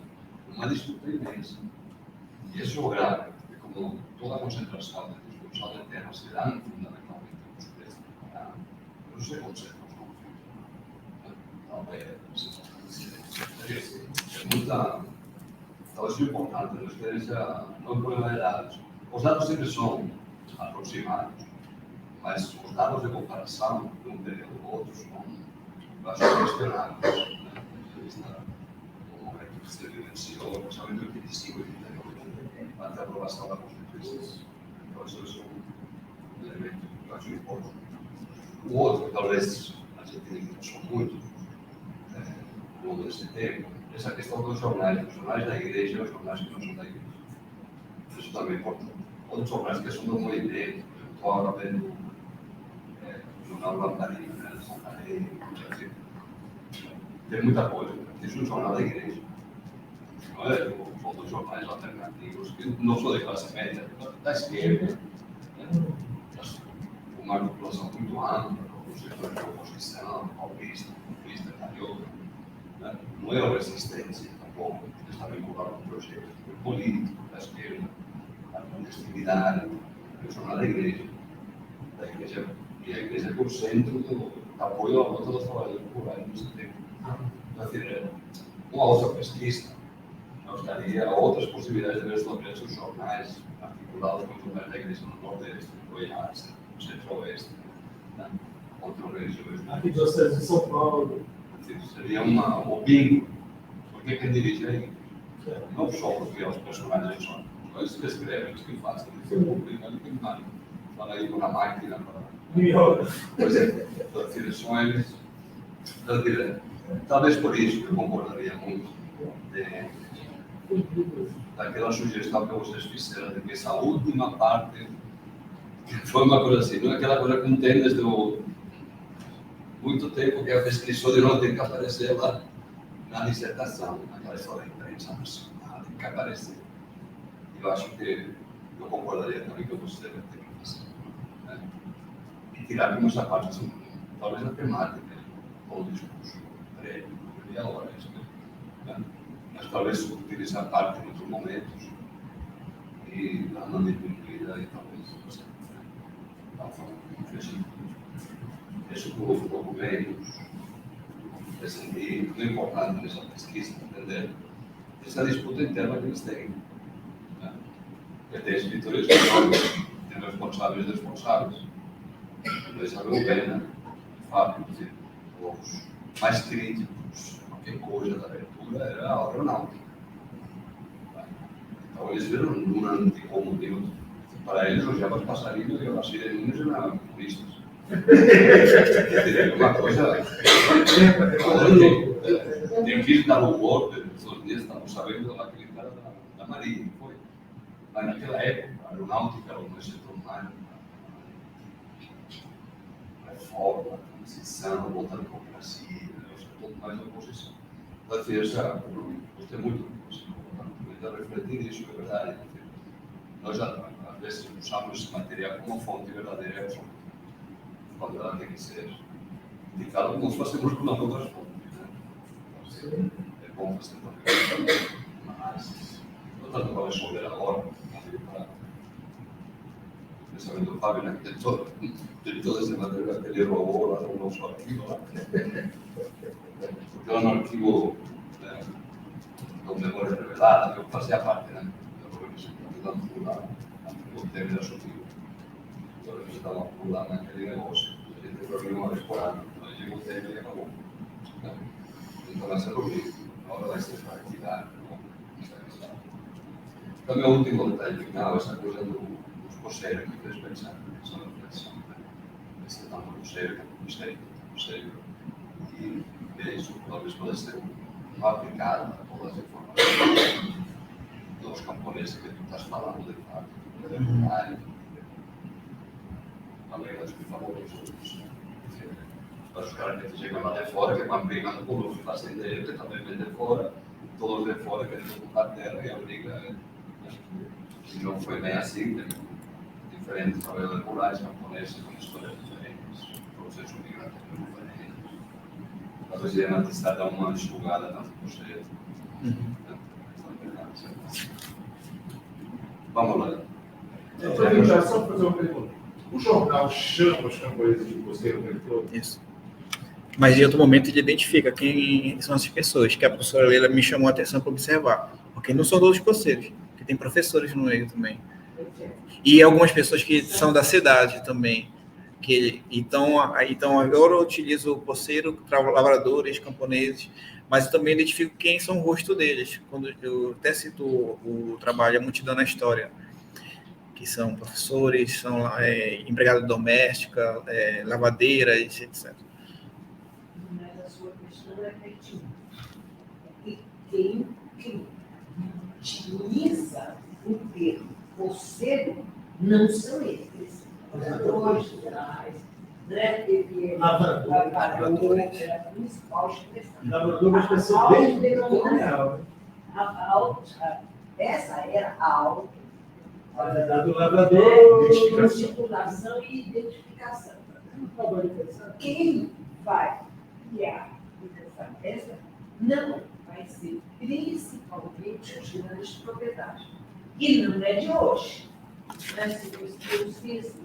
Uma disputa imensa. E isso é o grave, porque como toda a concentração de discussão de temas se dá fundamentalmente nos preços do programa, não se concentra os conflitos. É muita. Talvez seja importante, não seja não problema de dados. Os dados sempre são aproximados, mas os dados de comparação de um período ao outro são bastante questionáveis. Como é que se vivenciou, principalmente em 85 e 88, até a aprovação da Constituição. Então, isso é um elemento que eu acho importante. O outro, talvez a gente discutiu muito ao longo desse tempo, essa questão dos jornais da igreja e os jornais que não são da igreja. Isso também é importante. Outros jornais que são do movimento, estou agora vendo o jornal Lamparina, né, Santa Maria, tem muita coisa. Isso é um jornal da igreja. Não é como os jornais alternativos, que não são de classe média, da esquerda, né? Uma articulação muito ampla, com os setores de oposição, paulista, populista, carioca. Não é uma resistência, tampouco, está vinculado a um projeto político da esquerda, a clandestinidade, o jornal da igreja, e a igreja é o centro do apoio à luta dos trabalhadores rurais nesse tempo. Então, uma outra pesquisa nos daria outras possibilidades de ver sobre esses jornais articulados com os jornais da igreja no Nordeste, no Goiás, no Centro-Oeste, contra religiões. Aqui de Diocese de São Paulo. Seria o bingo, porque quem dirige aí, não só porque os personagens são, eles que escrevem, eles que fazem, eles que publicam, eles que mandam, estão aí com a máquina para. Pois é, são eles, talvez por isso eu concordaria muito daquela sugestão que vocês fizeram, de que essa última parte, que foi uma coisa assim, não é aquela coisa que não tem desde muito tempo que a pesquisa de não tem que aparecer lá na dissertação, naquela história da imprensa nacional, tem que aparecer. Eu acho que eu concordaria também que você deve ter que fazer. Né? E tirar como essa parte, assim, talvez a temática, ou o discurso prévio, meia hora, isso, né? Mas talvez utilizar parte em outros momentos e dar uma diminuída e talvez você dar uma forma flexível. Esses documentos, não é importante nessa pesquisa, entender essa disputa interna que eles têm. Né? Porque tem escritores que tem responsáveis e responsáveis. Eles sabem bem, né? Fábio, os mais críticos, qualquer coisa da abertura era a aeronáutica. Então eles viram um anticomunismo. Para eles, os jabas passarinhos e as sireninas eram comunistas. Uma coisa. Tem que dar o golpe, todos os dias estamos sabendo daquele cara da Marinha, foi. Mas naquela época, a aeronáutica era um setor mais. Reforma, transição, volta à democracia, o setor mais oposição. Então, gostei muito de refletir isso, é verdade. Nós, às vezes, usamos esse material como fonte verdadeira. Quando ela tem que ser indicada como se fazemos com outras fontes. Né? É bom fazer também. Mas, não tanto para responder agora, pensamento do Fábio, né? Tem todo esse material que ele roubou lá no nosso arquivo. Lá. Porque lá no arquivo do Memória Revelada, eu fazia parte, né? Da organização do termo da Sotil. Agora a gente estava lá naquele negócio. A gente reuniu uma vez por ano. Aí chegou o tempo e acabou. Então vai ser horrível. Agora vai ser para atividade. Também o último detalhe final, essa coisa dos posseiros que fez pensar nessa reflexão. Esse tamanho do poceiro, mistério do poceiro. E isso talvez pode ser não aplicada a todas as informações dos camponeses que tu estás falando, de fato. Também das que favorecem os caras que chegam lá de fora, que vão brigando por os fazendeiros, que também vêm de fora, todos de fora querendo ocupar a terra e a briga. Se não foi bem assim, tem diferentes trabalhadores rurais, camponeses, com histórias diferentes, processos migratórios diferentes. Talvez a necessidade de uma enxugada tanto processo. Vamos lá. Só fazer uma pergunta. O jornal chama os camponeses de coceiro o tempo todo? Isso. Mas em outro momento ele identifica quem são essas pessoas, que a professora Leila me chamou a atenção para observar. Porque não são todos coceiros, porque tem professores no meio também. E algumas pessoas que são da cidade também. Então agora eu utilizo o coceiro, lavradores, camponeses, mas eu também identifico quem são o rosto deles. Quando eu até cito o trabalho A Multidão na História, que são professores, são empregada doméstica, lavadeiras, etc. Mas a sua questão é pertinente. E quem utiliza o termo coceiro não são eles. Lavradores rurais, lavrador é a principal expressão. Lavrador é uma expressão bem colonial. Essa era a auto Do lavrador, estipulação e identificação. Quem vai criar essa peça não vai ser principalmente os grandes proprietários. E não é de hoje. Mas se os filhos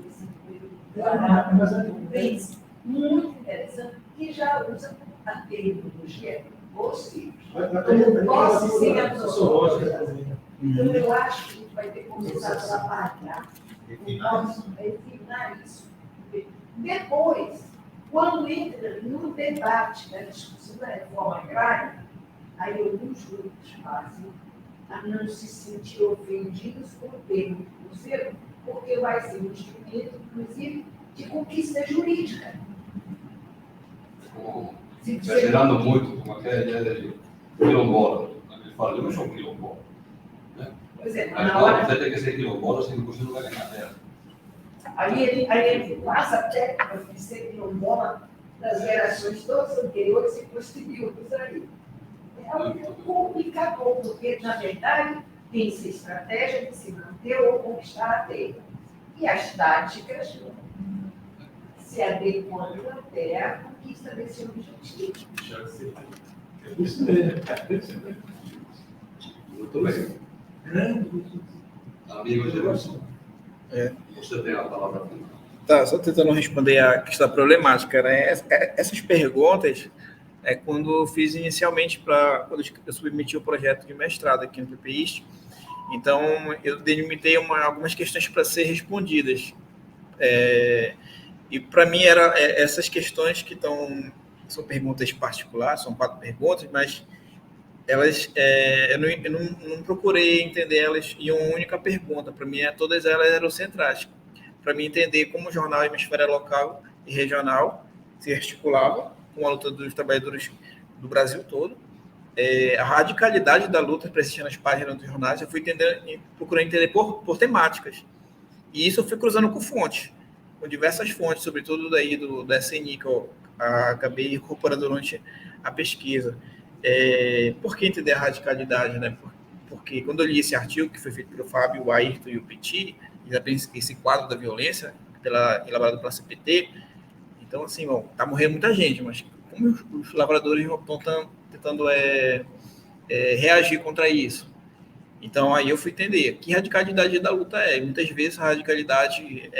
muito interessante, que já usa a terminologia possível. Posse sem absorção. Então, eu acho que a gente vai ter que começar a trabalhar, refinar isso. Depois, quando entra no debate, na discussão da reforma agrária, aí alguns grupos fazem a não se sentir ofendidos com o termo cruzeiro, porque vai ser um instrumento, inclusive, de conquista jurídica. Exagerando muito com aquela ideia de quilombola. Ele fala, eu não sou quilombola. Pois é, Mas na hora. você tem que ser quilombola, senão você não vai ganhar terra. Aí ele passa até para ser quilombola das gerações todas anteriores e posteriores aí. É um complicador, porque, na verdade, tem-se estratégia de se manter ou conquistar a terra. E as táticas se adequando até a conquista desse objetivo. Isso mesmo. Muito bem. Amigo Gerson, você tem a palavra final. Tá, só tentando responder a questão da problemática, né? Essas perguntas é quando eu fiz inicialmente quando eu submeti o projeto de mestrado aqui no PPIST. Então, eu delimitei algumas questões para ser respondidas. E para mim, essas questões que são perguntas particulares, são 4 perguntas, mas elas, eu não procurei entender elas em uma única pergunta. Para mim, todas elas eram centrais. Para mim entender como o jornal Hemisféria Local e Regional se articulava com a luta dos trabalhadores do Brasil todo, a radicalidade da luta presente nas páginas dos jornais, eu fui procurando entender por temáticas. E isso eu fui cruzando com fontes, com diversas fontes, sobretudo daí do SNI, que eu acabei incorporando durante a pesquisa. Por que entender a radicalidade, né? Porque quando eu li esse artigo, que foi feito pelo Fábio, o Ayrton e o Petit, esse quadro da violência, elaborado pela CPT, então, assim, tá morrendo muita gente, mas como os lavradores estão tentando reagir contra isso? Então, aí eu fui entender que radicalidade da luta é. Muitas vezes a radicalidade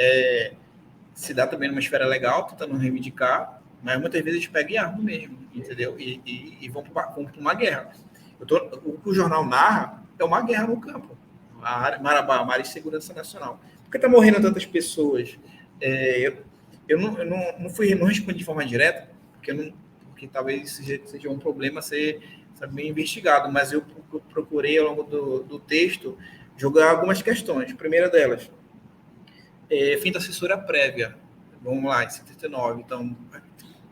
se dá também numa esfera legal, tentando reivindicar, mas muitas vezes eles pegam em arma mesmo, entendeu? E vão para uma guerra. O que o jornal narra é uma guerra no campo. Marabá, a área de segurança nacional. Por que está morrendo tantas pessoas? Eu não respondi de forma direta, porque talvez seja um problema ser bem investigado, mas eu procurei ao longo do texto jogar algumas questões. A primeira delas, fim da censura prévia. Vamos lá, em 79. Então,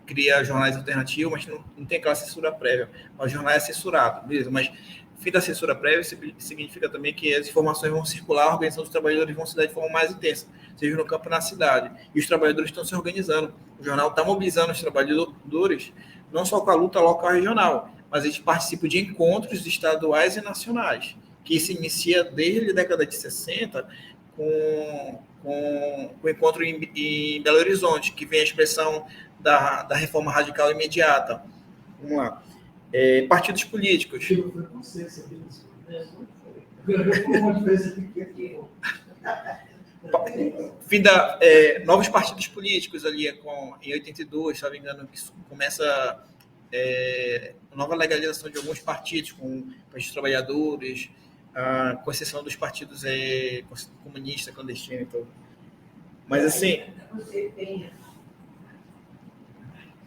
cria jornais alternativos, mas não tem aquela censura prévia. O jornal é censurado, beleza, mas fim da censura prévia significa também que as informações vão circular, a organização dos trabalhadores vão se dar de forma mais intensa, seja no campo ou na cidade. E os trabalhadores estão se organizando. O jornal está mobilizando os trabalhadores, não só com a luta local e regional, mas eles participam de encontros estaduais e nacionais, que se inicia desde a década de 60 com o encontro em Belo Horizonte, que vem a expressão da reforma radical imediata. Vamos lá. Partidos políticos. Novos partidos políticos ali em 82, se não me engano, que começa nova legalização de alguns partidos, com o Partido dos Trabalhadores, com exceção dos partidos comunistas, clandestinos e tudo. Mas assim... Você tem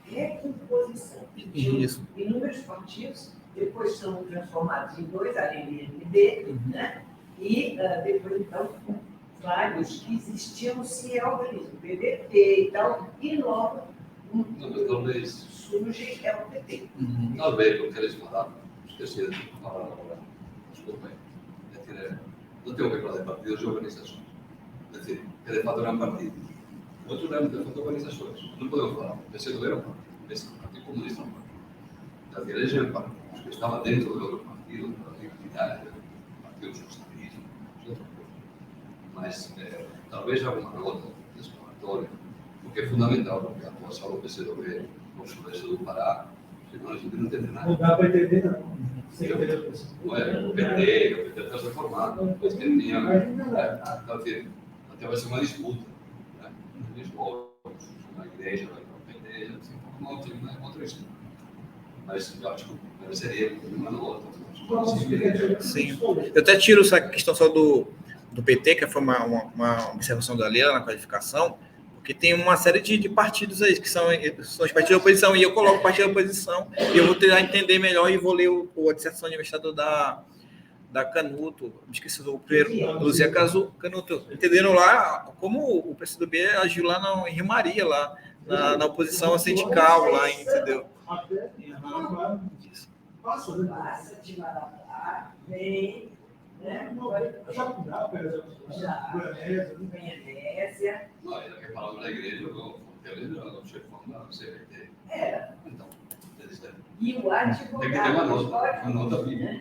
recomposição. Isso. Inúmeros partidos, depois são transformados em dois, além do IND, né? E depois, então, vários que existiam se reorganizam, o PDT e tal, e logo surge o PT. Talvez o que eles falaram, esqueci de falar agora, desculpa, não tenho que falar de partidos e organizações. É decir, que de fato eran partidos. Outros eram de fato organizações. Não podemos falar, PSDB era um partido, o Partido Comunista era um partido. É decir, eles eram partidos que estavam dentro de outros partidos, do Partido Unidade, do Partido Socialista, de outras coisas. Mas talvez alguma nota exploratória, porque é fundamental, porque a atuação do PSDB no sudeste do Pará, senão a gente não entende nada. Não dá para entender, não. Sem entender o PSDB. O PT está se reformando, mas que tinha, até vai ser uma disputa, né? Eles voltam, na igreja, vai para a igreja, assim, não é contra isso. Mas eu acho que mereceria uma nota. Sim. Eu até tiro essa questão só do PT, que foi uma observação da Leila na qualificação, porque tem uma série de partidos aí, que são os partidos da oposição, e eu coloco o partido da oposição, e eu vou tentar entender melhor e vou ler a dissertação de mestrado da Canuto, me esqueci do primeiro, Luzia Canuto, entenderam lá como o PCdoB agiu lá em Rio Maria, lá na oposição sindical, lá, entendeu? Passa de Marabá, vem, né? Goianésia. Não, ele que falava na igreja, ele era o chefão da CBT. Era. Então, E o advogado. tem que ter uma nota viva.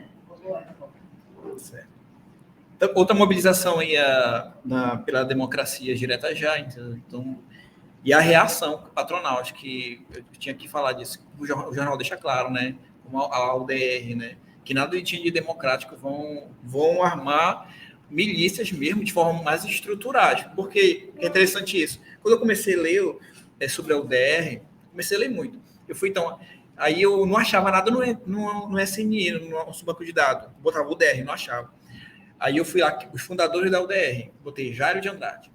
Certo. Então, outra mobilização aí pela democracia direta já, então, e a reação patronal, acho que eu tinha que falar disso, o jornal deixa claro, né, como a UDR, né, que nada de democrático vão armar milícias mesmo de forma mais estruturais, porque é interessante isso. Quando eu comecei a ler sobre a UDR, comecei a ler muito. Eu fui, então, aí eu não achava nada no SNI, no banco de dados, botava UDR, não achava. Aí eu fui lá, os fundadores da UDR, botei Jairo de Andrade.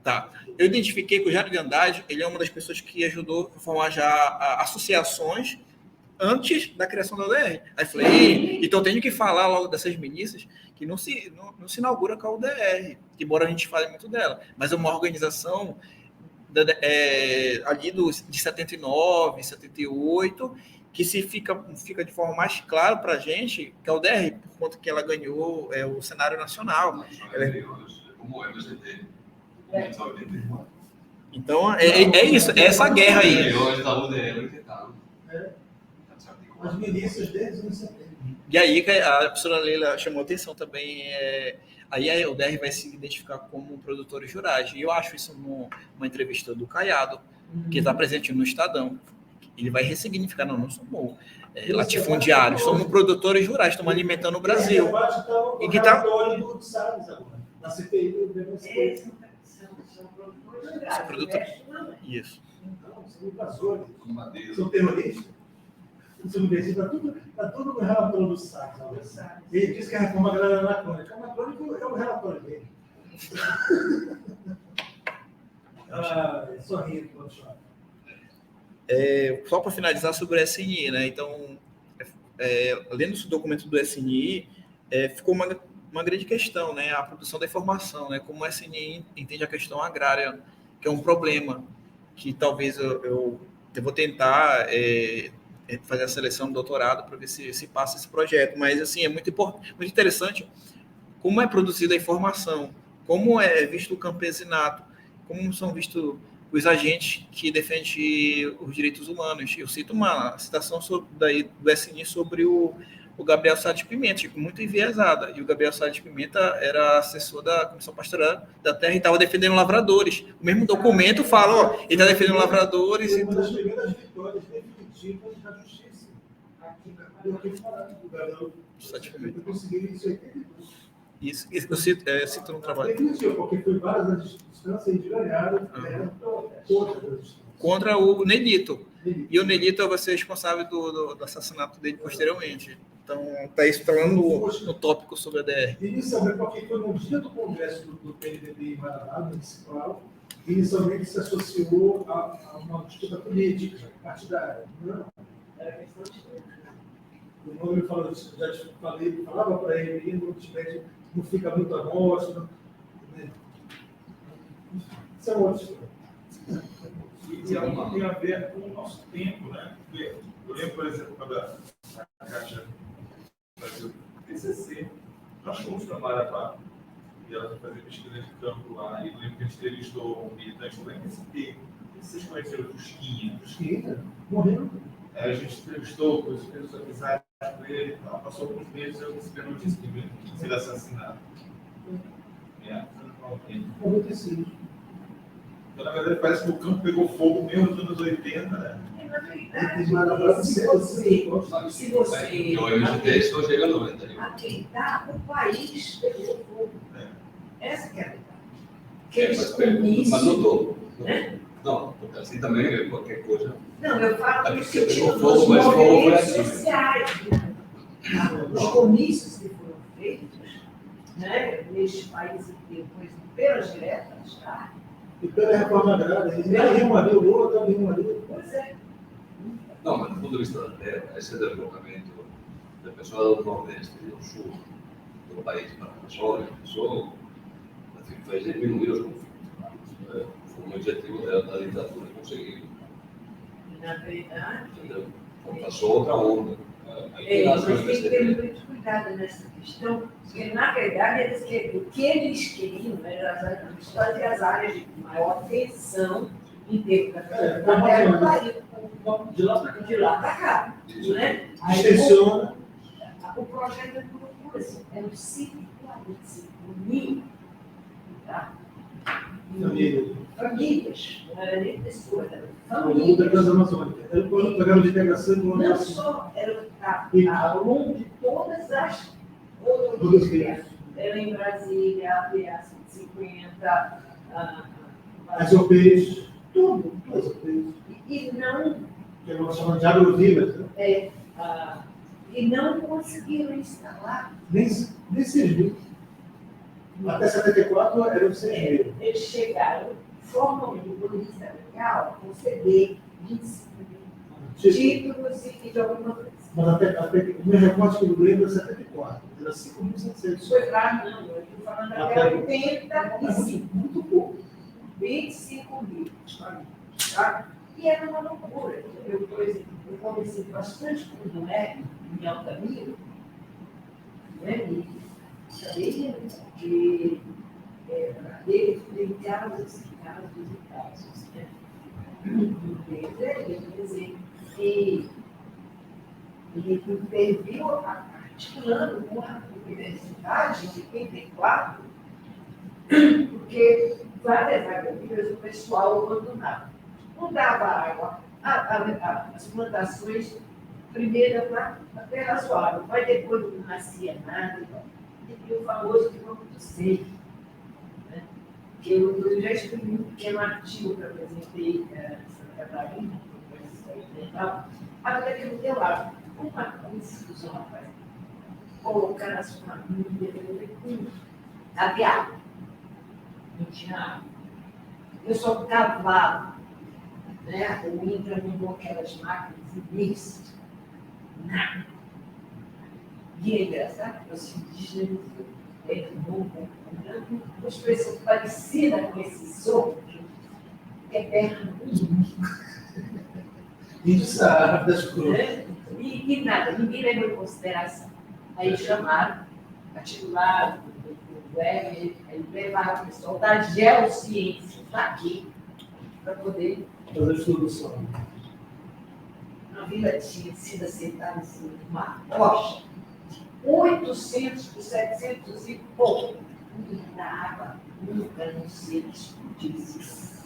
Tá. Eu identifiquei que o Jairo de Andrade, ele é uma das pessoas que ajudou a formar já associações antes da criação da UDR. Aí falei, então tenho que falar logo dessas milícias que não se inaugura com a UDR, embora a gente fale muito dela, mas é uma organização ali de 79, 78, que fica de forma mais clara para a gente que a UDR, por conta que ela ganhou o cenário nacional. Como é o MST. Então, é isso, é essa guerra aí. As milícias deles não se. E aí a professora Leila chamou atenção também, aí a UDR vai se identificar como produtores rurais. E eu acho isso numa entrevista do Caiado, que está presente no Estadão. Ele vai ressignificar, não somos latifundiários, somos produtores rurais, estamos alimentando o Brasil. E que está do Salles agora, na CPI do BNC. São produtores. Isso. Então, são invasores, são terroristas. Está tudo no relatório do Salles. Ele diz que a reforma agrária é anacrônica. Anacrônico é o relatório dele. Só rir quando chora. Só para finalizar sobre o SNI, né? Então, lendo esse documento do SNI, ficou uma grande questão, né? A produção da informação, né? Como o SNI entende a questão agrária, que é um problema que talvez eu eu vou tentar fazer a seleção do doutorado para ver se passa esse projeto. Mas, assim, é muito interessante como é produzida a informação, como é visto o campesinato, como são vistos os agentes que defendem os direitos humanos. Eu cito uma citação do SNI sobre o Gabriel Salles Pimenta, muito enviesada. E o Gabriel Salles Pimenta era assessor da Comissão Pastoral da Terra e estava defendendo lavradores. O mesmo documento fala, ó, ele está defendendo lavradores. Foi uma das primeiras vitórias definitivas da justiça. Aqui fora do Gabriel Salles Pimenta conseguiu isso em 82. Isso eu cito no trabalho. Definitiu, porque foi várias as distâncias e ganharam todas as distâncias. Contra o Nelito. E o Nelito vai ser responsável do assassinato dele posteriormente. Então, está isso falando no tópico sobre a DR. Inicialmente, porque foi no dia do congresso do PMDB em Maraná, municipal, inicialmente se associou a uma disputa política, partidária. Não, era questão de... O nome falou, já te falei, falava para ele, não fica muito à mostra. Né? Isso é uma outra história. E algo tem a ver com o nosso tempo, né? Eu lembro, por exemplo, quando a Caixa fazia o TCC, nós fomos para Marabá, e ela foi fazer pesquisa de campo lá, e eu lembro que a gente entrevistou um militante do MST. Vocês conheceram o Fusquinha? Fusquinha? Morreu. A gente entrevistou, fez amizade com ele e tal. Passou alguns meses, eu recebi a notícia de que ele seria assassinado. Morreu tecido. Então, na verdade, parece que o campo pegou fogo mesmo nos anos 80, né? Na verdade, se você Porque o MST só chega a 90. aceitar, o país pegou fogo. Essa que é a verdade. Mas Aqueles comícios, não estou. né? Não, porque assim também qualquer coisa. Não, eu falo no Porque sentido pegou fogo, dos mas fogo foi movimentos assim. sociais. Os comícios que foram feitos, né, neste país depois pelas diretas, tá? E pela reforma agrária, ele uma ali, o outro ali, uma ali. Pois é. Não, mas do ponto de vista da terra, esse deslocamento da pessoa do Nordeste e do Sul do país para a Amazônia, isso assim, fez diminuir os conflitos. Foi um objetivo da ditadura conseguir. Na verdade, Entendeu? Então, passou outra onda. mas tem que ter muito cuidado nessa questão, porque, na verdade, o que eles queriam era fazer as áreas de maior tensão em termos da terra do país, De lá para cá. de lá para cá. Né? Aí, Extensiona. o projeto procura é um ciclo unir, tá? Famílias, não era nem pessoas, eram Ao longo da famílias. Transamazônica. Era o programa de integração do Não só era ao longo de todas as rodovias. Era em Brasília, a PA 150, as OPs, tudo. as OPs, E não, que nós chamamos de agrovilas, né? e não conseguiram instalar. Nem 6 mil. Até 74 eram 6 mil. Eles chegaram formalmente, do ponto de vista legal, a conceder 25 mil títulos e de alguma coisa. Mas até o meu recorte que eu lembro é 74. Era 5.700. Foi lá, não, eu estou falando até 85. Muito pouco. 25 mil, tá? E era uma loucura. Eu, por exemplo, eu conversei bastante com o Noé em Altamira, né? E sabia que ele tem casos e casos, né? Ele dizer que ele interviu articulando com a universidade em 84, porque várias agriculturas o pessoal abandonava. Não dava água. As plantações, primeiro até razoável, mas depois não nascia nada. E o famoso quilômetro seco. Né? Que eu já escrevi um pequeno artigo que eu apresentei em Santa Catarina, até que no teu lado, uma discussão, rapaz, colocar as famílias com água. Não tinha água. Eu só cavava, né? O INCRA mandou aquelas máquinas imensas. Nada. E é engraçado que os indígenas uma expressão parecida com esse som, que é terra Índice árabe das cruzes. né? E nada, ninguém levou em consideração. Aí chamaram a titular do web, aí levaram o pessoal da geociência daqui para poder. Fazer solução. A vila tinha sido assentada em cima de uma rocha, 800 por 700 e pouco. Muita água, nunca não sei explodisse.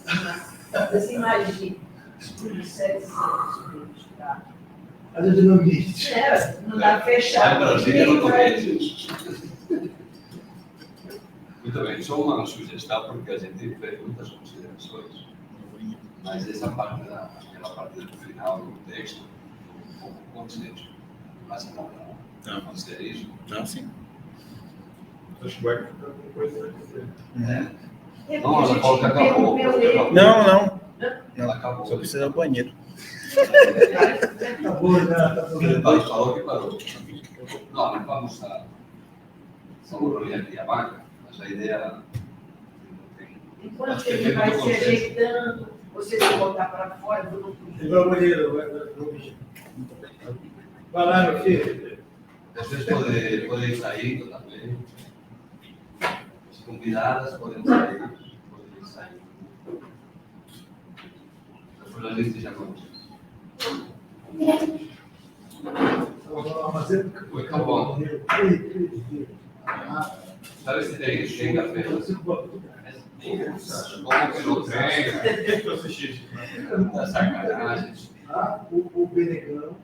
Você imagina, explodiu 700 metros, tá? A gente não diz. Não dá Vai fechado. Brasília, não ninguém vai- conhece. Muito bem, só uma sugestão, porque a gente fez muitas considerações, mas essa parte, aquela parte do final do texto, um pouco consciente. Mas não considera isso. Não, sim. Acho que vai ficar com coisa a dizer. É Não, porque ela falou que acabou. interrompeu Não, não. Ela acabou. Só precisa do banheiro. Acabou já, tá Ele fazendo. falou que parou. Não, não vamos a aqui a vaga, mas a ideia. Enquanto ele vai se ajeitando, você vai botar para fora do grupo. Ele vai ao banheiro, vai. Vai lá, meu filho. Vocês podem sair também. As convidadas podem sair. Os jornalistas já conhecem. Foi tão bom. Sabe se tem café? Como que não tem? O que eu assisti? Da sacanagem. O Benegão